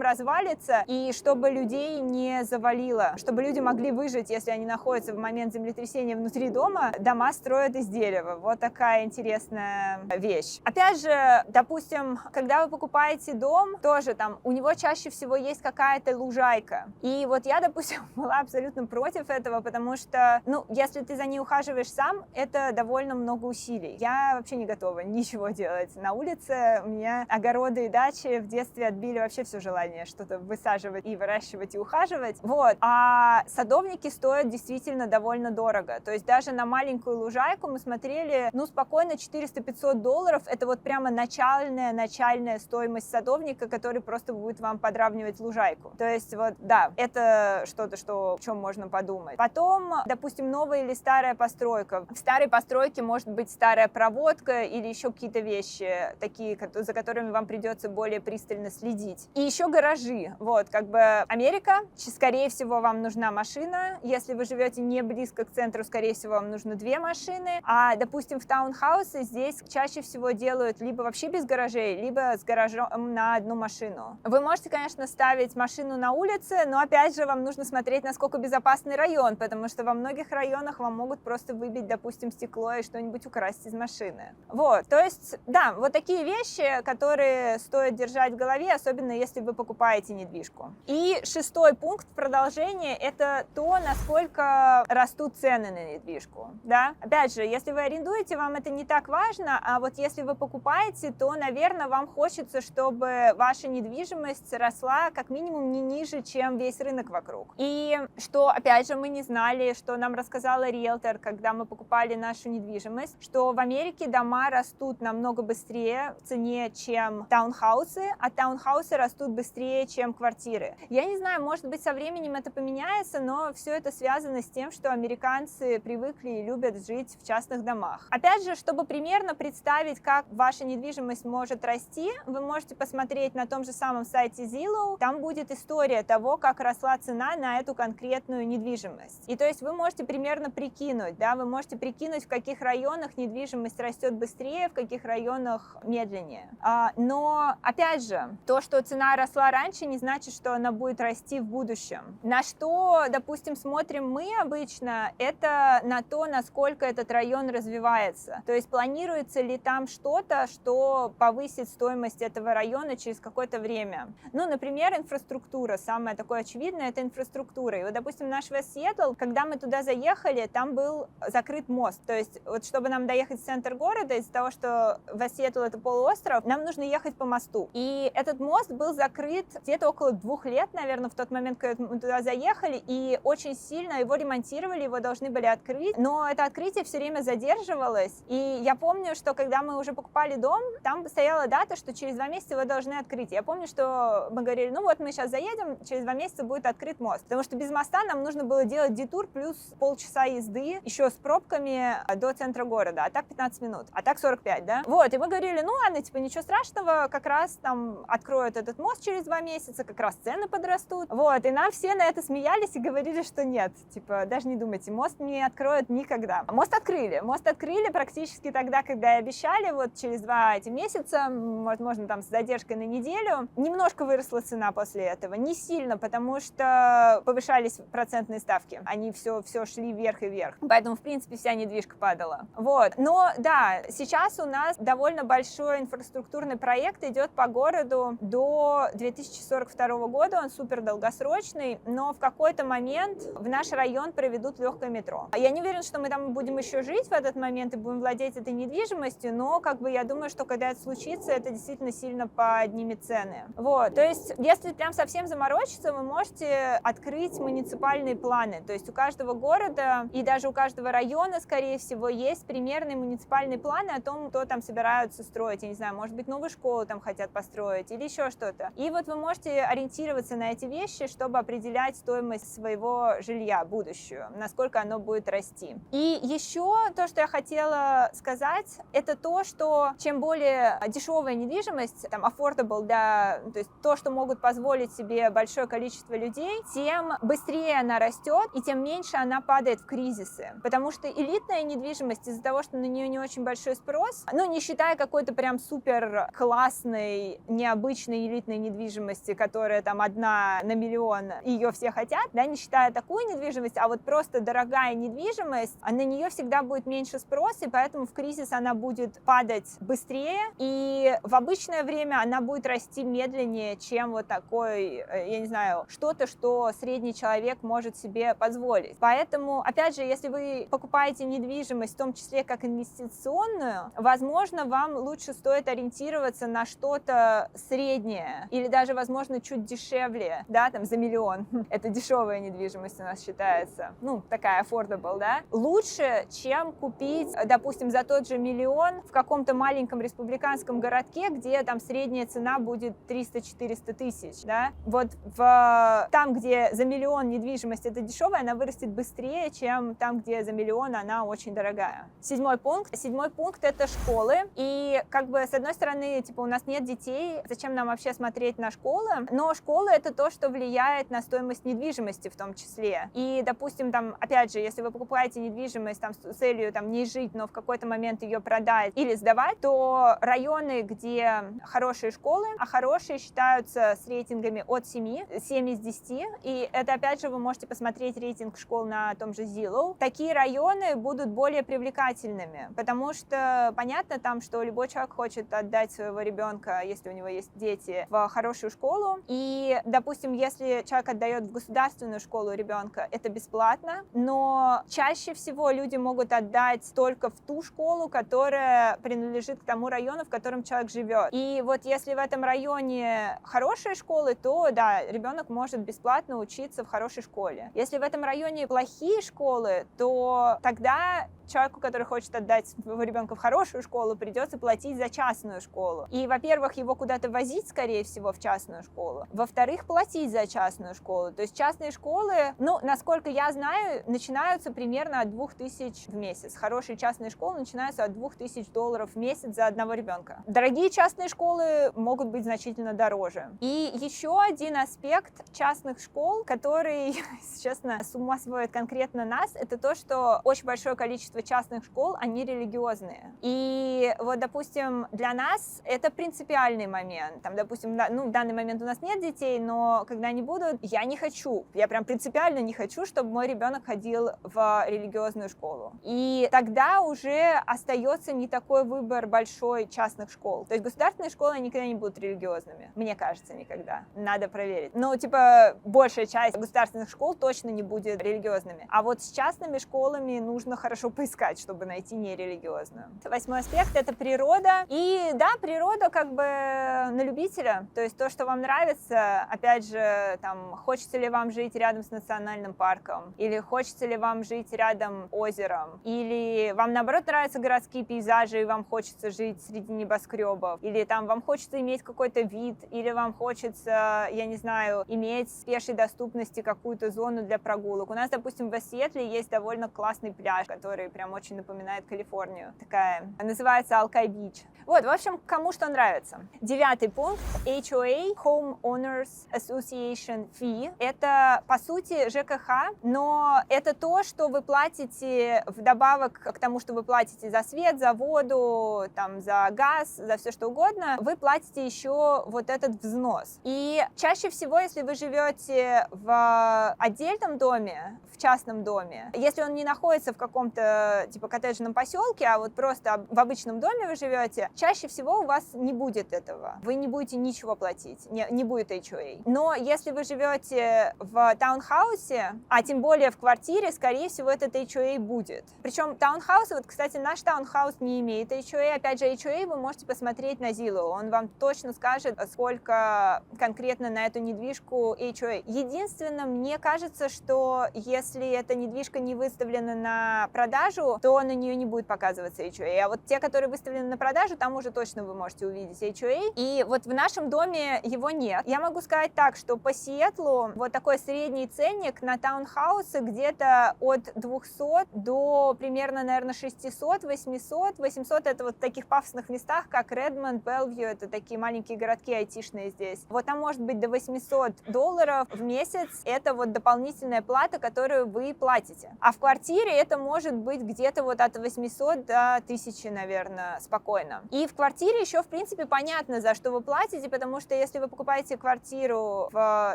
развалится, и чтобы людей не завалило, чтобы люди могли выжить, если они находятся в момент землетрясения внутри дома, дома строят из дерева. Вот такая интересная вещь. Опять же, допустим, когда вы покупаете дом, тоже там у него чаще всего есть какая-то лужайка. И вот я, допустим, была абсолютно против этого, потому что, ну, если ты за ней ухаживаешь сам, это довольно много усилий. Я вообще не готова ничего делать на улице. У меня огороды и дачи в детстве отбили вообще все желание что-то высаживать и выращивать и ухаживать. Вот. А садовники стоят действительно довольно дорого. То есть даже на маленькую лужайку мы смотрели, ну, спокойно, $400-500. Это вот прямо начальная стоимость садовника, который просто будет вам подравнивать лужайку. То есть вот, да, это что-то, о чем можно подумать. Потом, допустим, новая или старая постройка. В старой постройке может быть старая проводка или еще какие-то вещи, такие, за которыми вам придется более пристально следить. И еще гаражи. Вот, как бы Америка, скорее всего, вам нужна машина. Если вы живете не близко к центру, скорее всего, вам нужно 2 машины. А, допустим, в таунхаусе здесь чаще всего делают либо вообще без гаражей, либо с гаражом на 1 машину. Вы можете, конечно, ставить машину на улице, но, опять же, вам нужно смотреть, насколько безопасный район, потому что во многих районах вам могут просто выбить, допустим, стекло и что-нибудь украсть из машины. Вот, то есть, да, вот такие вещи, которые которые стоит держать в голове, особенно если вы покупаете недвижку. И 6-й пункт продолжения – это то, насколько растут цены на недвижку. Да? Опять же, если вы арендуете, вам это не так важно, а вот если вы покупаете, то, наверное, вам хочется, чтобы ваша недвижимость росла как минимум не ниже, чем весь рынок вокруг. И что, опять же, мы не знали, что нам рассказала риэлтор, когда мы покупали нашу недвижимость, что в Америке дома растут намного быстрее в цене, чем таунхаусы, а таунхаусы растут быстрее, чем квартиры. Я не знаю, может быть, со временем это поменяется, но все это связано с тем, что американцы привыкли и любят жить в частных домах. Опять же, чтобы примерно представить, как ваша недвижимость может расти, вы можете посмотреть на том же самом сайте Zillow. Там будет история того, как росла цена на эту конкретную недвижимость. И то есть вы можете примерно прикинуть, да, вы можете прикинуть, в каких районах недвижимость растет быстрее, в каких районах медленнее. Но, опять же, то, что цена росла раньше, не значит, что она будет расти в будущем. На что, допустим, смотрим мы обычно, это на то, насколько этот район развивается. То есть планируется ли там что-то, что повысит стоимость этого района через какое-то время. Ну, например, инфраструктура. Самое такое очевидное – это инфраструктура. И вот, допустим, наш Вест-Сиэтл, когда мы туда заехали, там был закрыт мост. То есть вот чтобы нам доехать в центр города, из-за того, что Вест-Сиэтл – это полуостров, нам нужно ехать по мосту. И этот мост был закрыт где-то около 2 лет, наверное, в тот момент, когда мы туда заехали, и очень сильно его ремонтировали, его должны были открыть, но это открытие все время задерживалось. И я помню, что когда мы уже покупали дом, там стояла дата, что через 2 месяца его должны открыть. Я помню, что мы говорили, ну вот мы сейчас заедем, через 2 месяца будет открыт мост. Потому что без моста нам нужно было делать детур плюс полчаса езды, еще с пробками до центра города, а так 15 минут, а так 45, да? Вот, и мы говорили, ну ладно, типа ничего страшного, как раз там откроют этот мост через 2 месяца, как раз цены подрастут. Вот, и нам все на это смеялись и говорили, что нет, типа даже не думайте, мост не откроют никогда. Мост открыли практически тогда, когда и обещали, вот через 2 эти месяца, возможно, там с задержкой на неделю. Немножко выросла цена после этого, не сильно, потому что повышались процентные ставки, они все шли вверх и вверх, поэтому, в принципе, вся недвижка падала. Вот, но да, сейчас у нас довольно большой инфраструктурный проект идет по городу до 2042 года, он супер долгосрочный, но в какой-то момент в наш район проведут легкое метро. Я не уверена, что мы там будем еще жить в этот момент и будем владеть этой недвижимостью, но как бы я думаю, что когда это случится, это действительно сильно поднимет цены. Вот, то есть, если прям совсем заморочиться, вы можете открыть муниципальные планы, то есть у каждого города и даже у каждого района, скорее всего, есть примерные муниципальные планы о том, что там собираются строить, я не знаю, может быть, новую школу там хотят построить или еще что-то. И вот вы можете ориентироваться на эти вещи, чтобы определять стоимость своего жилья будущую, насколько оно будет расти. И еще то, что я хотела сказать, это то, что чем более дешевая недвижимость, там, affordable, да, то есть то, что могут позволить себе большое количество людей, тем быстрее она растет и тем меньше она падает в кризисы. Потому что элитная недвижимость из-за того, что на нее не очень большой спрос, ну, не считая какой-то прям супер классной, необычной элитной недвижимости, которая там 1 на миллион, ее все хотят, да, не считая такую недвижимость, а вот просто дорогая недвижимость, а на нее всегда будет меньше спроса, и поэтому в кризис она будет падать быстрее, и в обычное время она будет расти медленнее, чем вот такой, я не знаю, что-то, что средний человек может себе позволить. Поэтому, опять же, если вы покупаете недвижимость, в том числе как инвестиционную, возможно, вам лучше стоит ориентироваться на что-то среднее, или даже, возможно, чуть дешевле, да, там, за 1 миллион. Это дешевая недвижимость у нас считается, ну, такая affordable, да. Лучше, чем купить, допустим, за тот же 1 миллион в каком-то маленьком республиканском городке, где там средняя цена будет 300-400 тысяч, да. Вот там, где за 1 миллион недвижимость это дешевая, она вырастет быстрее, чем там, где за 1 миллион она очень дорогая. 7-й пункт. 7-й пункт это школы. И как бы с одной стороны, типа, у нас нет детей, зачем нам вообще смотреть на школы? Но школа это то, что влияет на стоимость недвижимости в том числе. И, допустим, там, опять же, если вы покупаете недвижимость там, с целью там, не жить, но в какой-то момент ее продать или сдавать, то районы, где хорошие школы, а хорошие считаются с рейтингами от 7 из 10, и это, опять же, вы можете посмотреть рейтинг школ на том же Zillow. Такие районы будут более привлекательными, потому что понятно там, что любой человек хочет отдать своего ребенка, если у него есть дети, в хорошую школу. И, допустим, если человек отдает в государственную школу ребенка, это бесплатно, но чаще всего люди могут отдать только в ту школу, которая принадлежит к тому району, в котором человек живет. И вот если в этом районе хорошие школы, то да, ребенок может бесплатно учиться в хорошей школе. Если в этом районе плохие школы, то тогда человеку, который хочет отдать своего ребенка в хорошую школу, придется платить за частную школу. И, во-первых, его куда-то возить, скорее всего, в частную школу. Во-вторых, платить за частную школу. То есть частные школы, ну, насколько я знаю, начинаются примерно от 2000 в месяц. Хорошие частные школы начинаются от $2000 в месяц за одного ребенка. Дорогие частные школы могут быть значительно дороже. И еще один аспект частных школ, который, если честно, с ума сводит конкретно нас, это то, что очень большое количество частных школ, они религиозные. И вот, допустим, для нас это принципиальный момент. Там, допустим, в данный момент у нас нет детей, но когда они будут, я не хочу, я прям принципиально не хочу, чтобы мой ребенок ходил в религиозную школу. И тогда уже остается не такой выбор большой частных школ. То есть государственные школы никогда не будут религиозными. Мне кажется, никогда. Надо проверить. Но, типа, большая часть государственных школ точно не будет религиозными. А вот с частными школами нужно хорошо поискать, чтобы найти нерелигиозную. 8-й аспект — это природа. И да, природа как бы на любителя. То есть то, что вам нравится, опять же, там, хочется ли вам жить рядом с национальным парком, или хочется ли вам жить рядом с озером, или вам, наоборот, нравятся городские пейзажи, и вам хочется жить среди небоскребов, или там вам хочется иметь какой-то вид, или вам хочется, я не знаю, иметь в пешей доступности какую-то зону для прогулок. У нас, допустим, в Сиэтле есть довольно классный пляж, который прям очень напоминает Калифорнию. Такая, называется Алкай-Бич. Вот, в общем, кому что нравится. 9-й пункт. HOA, Home Owners Association Fee. Это, по сути, ЖКХ, но это то, что вы платите вдобавок к тому, что вы платите за свет, за воду, там, за газ, за все что угодно, вы платите еще вот этот взнос. И чаще всего, если вы живете в отдельном доме, в частном доме, если он не находится в каком-то типа коттеджном поселке, а вот просто в обычном доме вы живете, чаще всего у вас не будет этого. Вы не будете ничего платить, не будет HOA. Но если вы живете в таунхаусе, а тем более в квартире, скорее всего, этот HOA будет. Причем таунхаусы, вот, кстати, наш таунхаус не имеет HOA. Опять же, HOA вы можете посмотреть на Zillow. Он вам точно скажет, сколько конкретно на эту недвижку HOA. Единственное, мне кажется, что если эта недвижка не выставлена на продажу, то на нее не будет показываться HOA. А вот те, которые выставлены на продажу, там уже точно вы можете увидеть HOA. И вот в нашем доме его нет. Я могу сказать так, что по Сиэтлу вот такой средний ценник на таунхаусы где-то от 200 до примерно, наверное, 600, 800. 800 — это вот в таких пафосных местах, как Редмонд, Белвью, это такие маленькие городки айтишные здесь. Вот там может быть до $800 в месяц. Это вот дополнительная плата, которую вы платите. А в квартире это может быть где-то вот от 800 до 1000, наверное, спокойно. И в квартире еще, в принципе, понятно, за что вы платите, потому что если вы покупаете квартиру в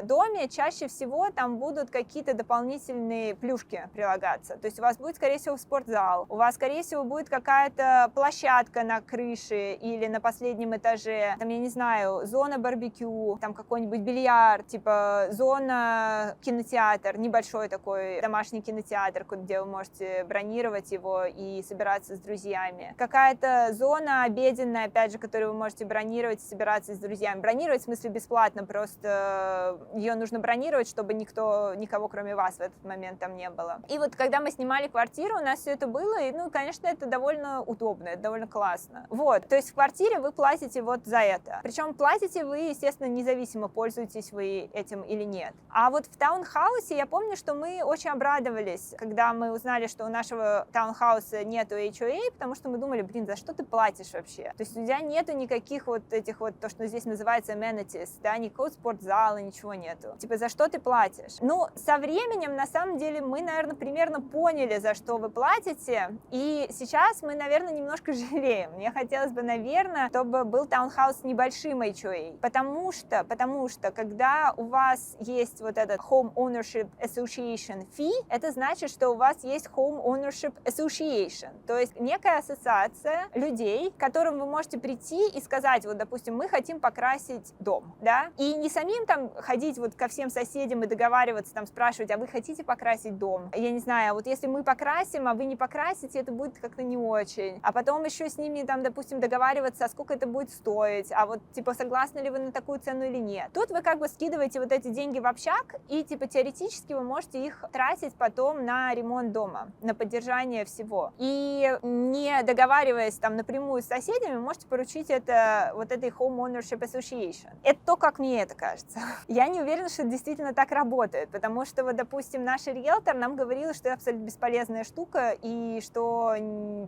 доме, чаще всего там будут какие-то дополнительные плюшки прилагаться. То есть у вас будет, скорее всего, спортзал, у вас, скорее всего, будет какая-то площадка на крыше или на последнем этаже, там, я не знаю, зона барбекю, там какой-нибудь бильярд, типа зона кинотеатр, небольшой такой домашний кинотеатр, где вы можете бронировать его и собираться с друзьями. Какая-то зона обеденная, опять же, которую вы можете бронировать и собираться с друзьями. Бронировать в смысле бесплатно, просто ее нужно бронировать, чтобы никого кроме вас в этот момент там не было. И вот когда мы снимали квартиру, у нас все это было, и, ну, конечно, это довольно удобно, это довольно классно. Вот, то есть в квартире вы платите вот за это. Причем платите вы, естественно, независимо, пользуетесь вы этим или нет. А вот в таунхаусе я помню, что мы очень обрадовались, когда мы узнали, что у нашего таунхауса нету HOA, потому что мы думали, блин, за что ты платишь вообще? То есть у тебя нету никаких вот этих вот, то, что здесь называется amenities, да, никакого спортзала, ничего нету. Типа, за что ты платишь? Ну, со временем, на самом деле, мы, наверное, примерно поняли, за что вы платите, и сейчас мы, наверное, немножко жалеем. Мне хотелось бы, наверное, чтобы был таунхаус с небольшим HOA, потому что, когда у вас есть вот этот Home Ownership Association Fee, это значит, что у вас есть Home Ownership Association, то есть некая ассоциация людей, к которым вы можете прийти пойти и сказать, вот, допустим, мы хотим покрасить дом, да, и не самим там ходить вот ко всем соседям и договариваться, там, спрашивать, а вы хотите покрасить дом? Я не знаю, вот если мы покрасим, а вы не покрасите, это будет как-то не очень. А потом еще с ними, там, допустим, договариваться, а сколько это будет стоить, а вот, типа, согласны ли вы на такую цену или нет. Тут вы как бы скидываете вот эти деньги в общак, и, типа, теоретически вы можете их тратить потом на ремонт дома, на поддержание всего. И не договариваясь там напрямую с соседями, можете поручить это вот этой Home Ownership Association. Это то, как мне это кажется. Я не уверена, что это действительно так работает, потому что, вот, допустим, наш риэлтор нам говорил, что это абсолютно бесполезная штука, и что,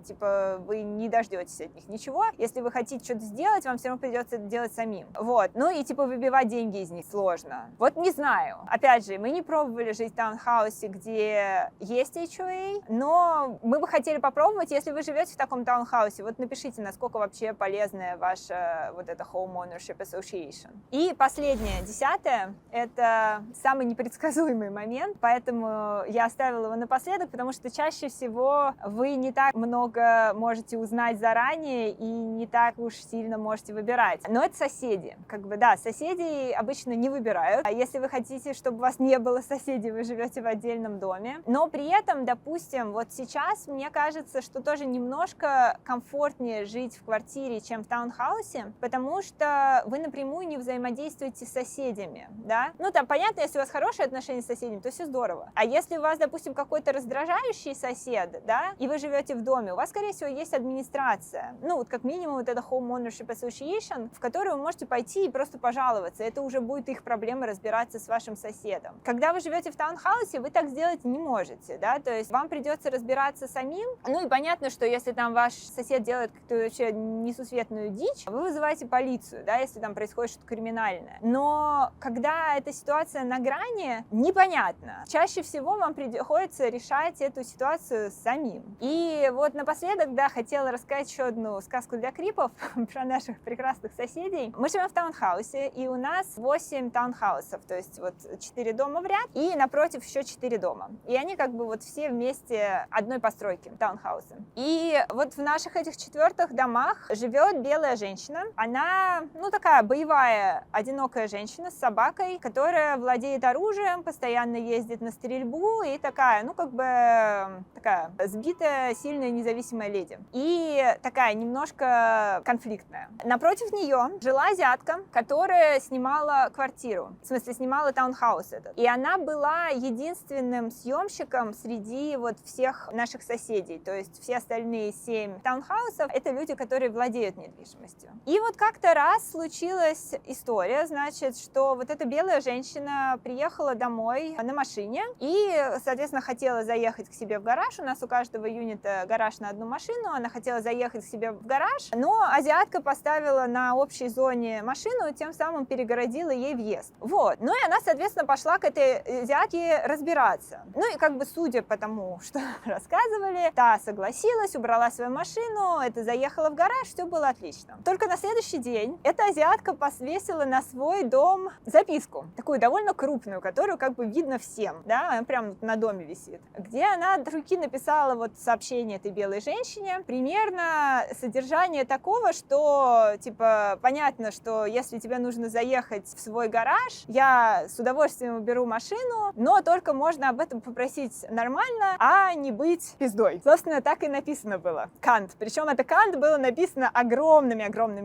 типа, вы не дождетесь от них ничего. Если вы хотите что-то сделать, вам все равно придется это делать самим. Вот. Ну и, типа, выбивать деньги из них сложно. Вот не знаю. Опять же, мы не пробовали жить в таунхаусе, где есть HOA, но мы бы хотели попробовать, если вы живете в таком таунхаусе. Вот напишите, насколько вообще полезная ваша вот эта Home Ownership Association. И последнее, 10-е, это самый непредсказуемый момент, поэтому я оставила его напоследок, потому что чаще всего вы не так много можете узнать заранее и не так уж сильно можете выбирать. Но это соседи. Как бы, да, соседей обычно не выбирают. А если вы хотите, чтобы у вас не было соседей, вы живете в отдельном доме. Но при этом, допустим, вот сейчас мне кажется, что тоже немножко комфортнее жить в квартире, чем в таунхаусе, потому что вы напрямую не взаимодействуете с соседями, да? Ну, там, понятно, если у вас хорошие отношения с соседями, то все здорово. А если у вас, допустим, какой-то раздражающий сосед, да, и вы живете в доме, у вас, скорее всего, есть администрация. Ну, вот как минимум вот это Home Ownership Association, в которую вы можете пойти и просто пожаловаться. Это уже будет их проблема разбираться с вашим соседом. Когда вы живете в таунхаусе, вы так сделать не можете, да, то есть вам придется разбираться самим. Ну и понятно, что если там ваш сосед делает какую-то вообще несусветную дичь, вы вызываете полицию, да, если там происходит что-то криминальное. Но когда эта ситуация на грани, непонятно. Чаще всего вам приходится решать эту ситуацию самим. И вот напоследок, да, хотела рассказать еще одну сказку для крипов про наших прекрасных соседей. Мы живем в таунхаусе, и у нас 8 таунхаусов, то есть вот 4 дома в ряд, и напротив еще 4 дома. И они как бы вот все вместе одной постройки, таунхаусы. И вот в наших этих 4-х домах живет белая женщина. Она, ну, такая боевая, одинокая женщина с собакой, которая владеет оружием, постоянно ездит на стрельбу и такая, ну, как бы такая сбитая, сильная, независимая леди. И такая немножко конфликтная. Напротив нее жила азиатка, которая снимала квартиру, в смысле, снимала таунхаус этот. И она была единственным съемщиком среди вот всех наших соседей, то есть все остальные 7 таунхаусов — это люди, которые владеют недвижимостью. И вот как-то раз случилась история, значит, что вот эта белая женщина приехала домой на машине и, соответственно, хотела заехать к себе в гараж. У нас у каждого юнита гараж на одну машину. Она хотела заехать к себе в гараж, но азиатка поставила на общей зоне машину и тем самым перегородила ей въезд. Вот. Ну и она, соответственно, пошла к этой азиатке разбираться. Ну и как бы судя по тому, что рассказывали, та согласилась, убрала свою машину, это заехала в гараж, все было отлично. Только на следующий день эта азиатка повесила на свой дом записку, такую довольно крупную, которую как бы видно всем, да, она прям на доме висит, где она от руки написала вот сообщение этой белой женщине, примерно содержание такого, что, типа, понятно, что если тебе нужно заехать в свой гараж, я с удовольствием уберу машину, но только можно об этом попросить нормально, а не быть пиздой. Собственно, так и написано было. Кант. Причем это Кант было написано огромными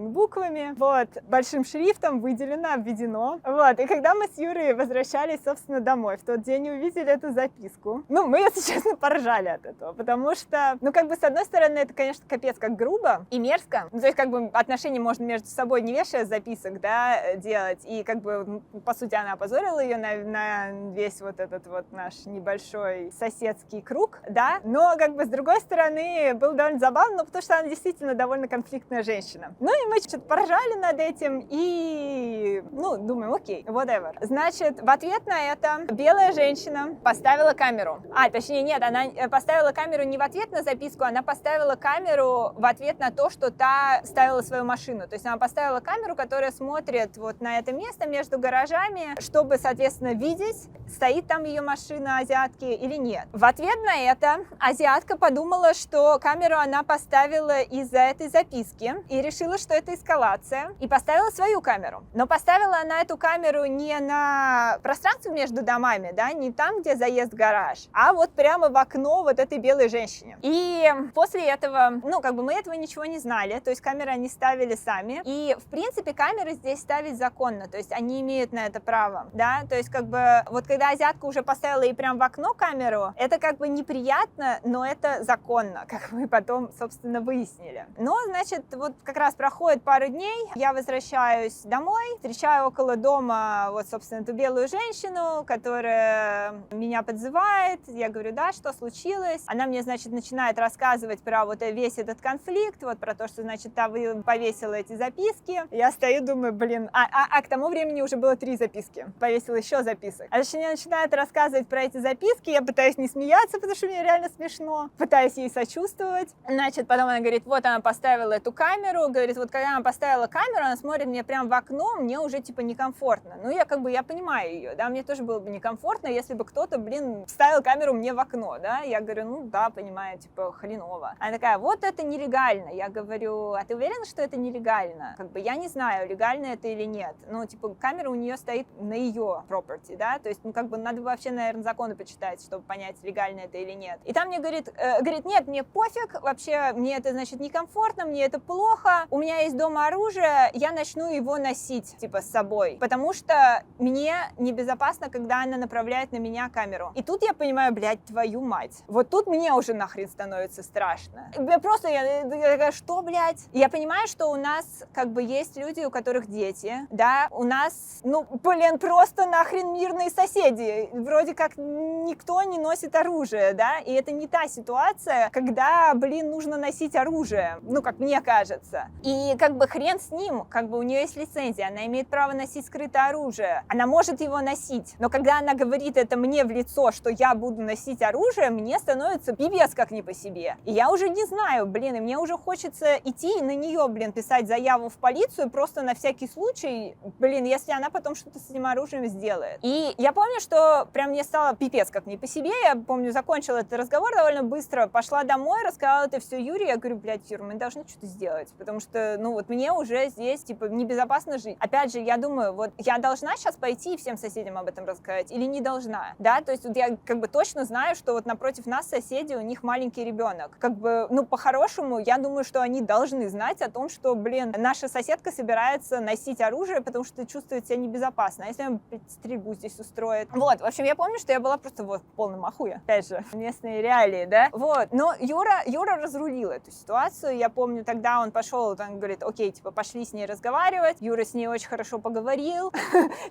буквами, вот, большим шрифтом выделено, обведено. Вот, и когда мы с Юрой возвращались, собственно, домой, в тот день увидели эту записку, ну, мы, если честно, поржали от этого, потому что, ну, как бы, с одной стороны, это, конечно, капец как грубо и мерзко, ну, то есть, как бы, отношения можно между собой, не вешая записок, да, делать, и, как бы, по сути, она опозорила ее на весь вот этот вот наш небольшой соседский круг, да, но, как бы, с другой стороны, было довольно забавно, потому что она действительно довольно конфликтная женщина. Ну, и мы что-то поржали над этим, и, ну, думаем, окей, whatever. Значит, в ответ на это белая женщина поставила камеру. Точнее, нет, она поставила камеру не в ответ на записку, она поставила камеру в ответ на то, что та ставила свою машину. То есть она поставила камеру, которая смотрит вот на это место между гаражами, чтобы, соответственно, видеть, стоит там ее машина азиатки или нет. В ответ на это азиатка подумала, что камеру она поставила из-за этой записки, камеры и решила, что это эскалация, и поставила свою камеру. Но поставила она эту камеру не на пространстве между домами, да, не там, где заезд в гараж, а вот прямо в окно вот этой белой женщине. И после этого, ну, как бы мы этого ничего не знали, то есть камеры они ставили сами, и, в принципе, камеры здесь ставить законно, то есть они имеют на это право, да, то есть, как бы, вот когда азиатка уже поставила ей прям в окно камеру, это, как бы, неприятно, но это законно, как мы потом, собственно, выяснили. Но, значит, вот как раз проходит пару дней, я возвращаюсь домой, встречаю около дома, вот, собственно, эту белую женщину, которая меня подзывает, я говорю, да, что случилось? Она мне, значит, начинает рассказывать про вот весь этот конфликт, вот про то, что, значит, та повесила эти записки. Я стою, думаю, блин, к тому времени уже было 3 записки, повесила еще записок. А дальше мне начинает рассказывать про эти записки, я пытаюсь не смеяться, потому что мне реально смешно, пытаюсь ей сочувствовать. Значит, потом она говорит, вот она поставила эту камеру, говорит, вот когда она поставила камеру, она смотрит мне прямо в окно, мне уже, типа, некомфортно. Ну, я, как бы, я понимаю ее, да, мне тоже было бы некомфортно, если бы кто-то, блин, вставил камеру мне в окно, да, я говорю, ну, да, понимаю, типа, хреново. Она такая, вот это нелегально. Я говорю, а ты уверена, что это нелегально? Как бы, я не знаю, легально это или нет. Ну, типа, камера у нее стоит на ее property, да, то есть, ну, как бы, надо вообще, наверное, законы почитать, чтобы понять, легально это или нет. И там мне говорит, нет, мне пофиг, вообще, мне это, значит, некомфортно, мне это плохо, у меня есть дома оружие, я начну его носить, типа, с собой, потому что мне небезопасно, когда она направляет на меня камеру. И тут я понимаю, блядь, твою мать. Вот тут мне уже нахрен становится страшно. Я такая, что, блядь? Я понимаю, что у нас, как бы, есть люди, у которых дети, да, у нас, ну, блин, просто нахрен мирные соседи. Вроде как никто не носит оружие, да, и это не та ситуация, когда, блин, нужно носить оружие, ну, как мне кажется. И, как бы, хрен с ним, как бы, у нее есть лицензия, она имеет право носить скрытое оружие, она может его носить, но когда она говорит это мне в лицо, что я буду носить оружие, мне становится пипец как не по себе. И я уже не знаю, блин, и мне уже хочется идти и на нее, блин, писать заяву в полицию просто на всякий случай, блин, если она потом что-то с этим оружием сделает. И я помню, что прям мне стало пипец как не по себе, я помню, закончила этот разговор довольно быстро, пошла домой, рассказала это все Юре, я говорю, блядь, Юр, мы должны что-то сделать, потому что, ну, вот мне уже здесь, типа, небезопасно жить. Опять же, я думаю, вот я должна сейчас пойти и всем соседям об этом рассказать или не должна, да, то есть вот я, как бы, точно знаю, что вот напротив нас соседи, у них маленький ребенок, как бы, ну, по-хорошему, я думаю, что они должны знать о том, что, блин, наша соседка собирается носить оружие, потому что чувствует себя небезопасно, а если она стрельбу здесь устроит. Вот, в общем, я помню, что я была просто вот в полном ахуе, опять же, местные реалии, да, вот, но Юра разрулил эту ситуацию, я помню, тогда он пошел, он говорит, окей, типа, пошли с ней разговаривать, Юра с ней очень хорошо поговорил,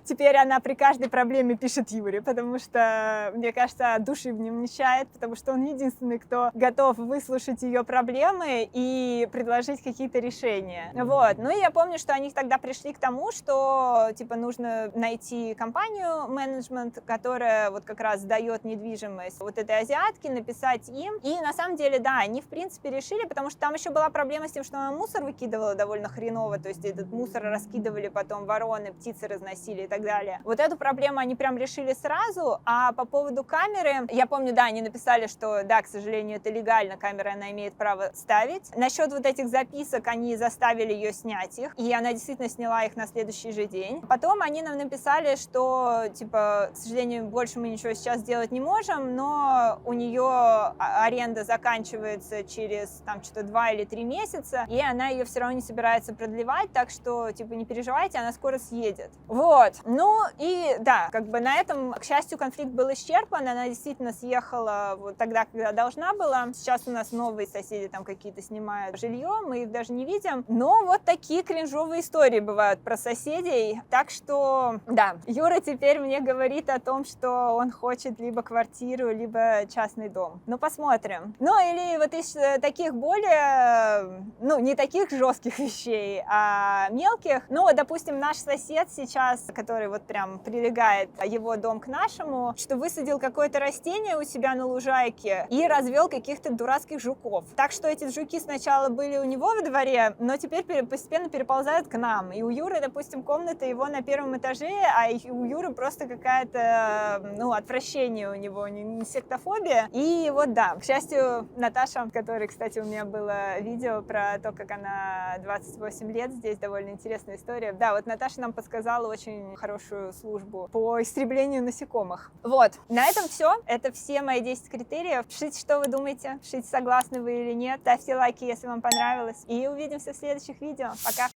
теперь она при каждой проблеме пишет Юре, потому что, мне кажется, от души в нем не чает, потому что он единственный, кто готов выслушать ее проблемы и предложить какие-то решения. Вот. Ну и я помню, что они тогда пришли к тому, что, типа, нужно найти компанию менеджмент, которая вот как раз сдает недвижимость вот этой азиатке, написать им. И на самом деле, да, они, в принципе, решили, потому что там еще была проблема с тем, что она мусор выкидывала довольно хреново, то есть этот мусор раскидывали потом вороны, птицы разносили и так далее. Вот эту проблему они прям решили сразу, а по поводу камеры, я помню, да, они написали, что, да, к сожалению, это легально, камера она имеет право ставить. Насчет вот этих записок они заставили ее снять их, и она действительно сняла их на следующий же день. Потом они нам написали, что, типа, к сожалению, больше мы ничего сейчас сделать не можем, но у нее аренда заканчивается через, там, что-то 2 или 3 месяца, и она ее все равно не собирается продлевать, так что, типа, не переживайте, она скоро съедет. Вот. Ну, и, да, как бы на этом, к счастью, конфликт был исчерпан, она действительно съехала вот тогда, когда должна была. Сейчас у нас новые соседи там какие-то снимают жилье, мы их даже не видим, но вот такие кринжовые истории бывают про соседей, так что, да, Юра теперь мне говорит о том, что он хочет либо квартиру, либо частный дом. Ну, посмотрим. Ну, или вот из таких более, ну, не таких жестких вещей, а мелких. Ну, допустим, наш сосед сейчас, который вот прям прилегает его дом к нашему, что высадил какое-то растение у себя на лужайке и развел каких-то дурацких жуков. Так что эти жуки сначала были у него во дворе, но теперь постепенно переползают к нам. И у Юры, допустим, комната его на 1-м этаже, а у Юры просто какая-то, ну, отвращение у него, инсектофобия. И вот, да, к счастью, Наташа, которой, кстати, у меня было видео про то, как она 28 лет здесь, довольно интересная история. Да, вот Наташа нам подсказала очень хорошую службу по истреблению насекомых. Вот, на этом все. Это все мои 10 критериев. Пишите, что вы думаете, пишите, согласны вы или нет. Ставьте лайки, если вам понравилось. И увидимся в следующих видео. Пока!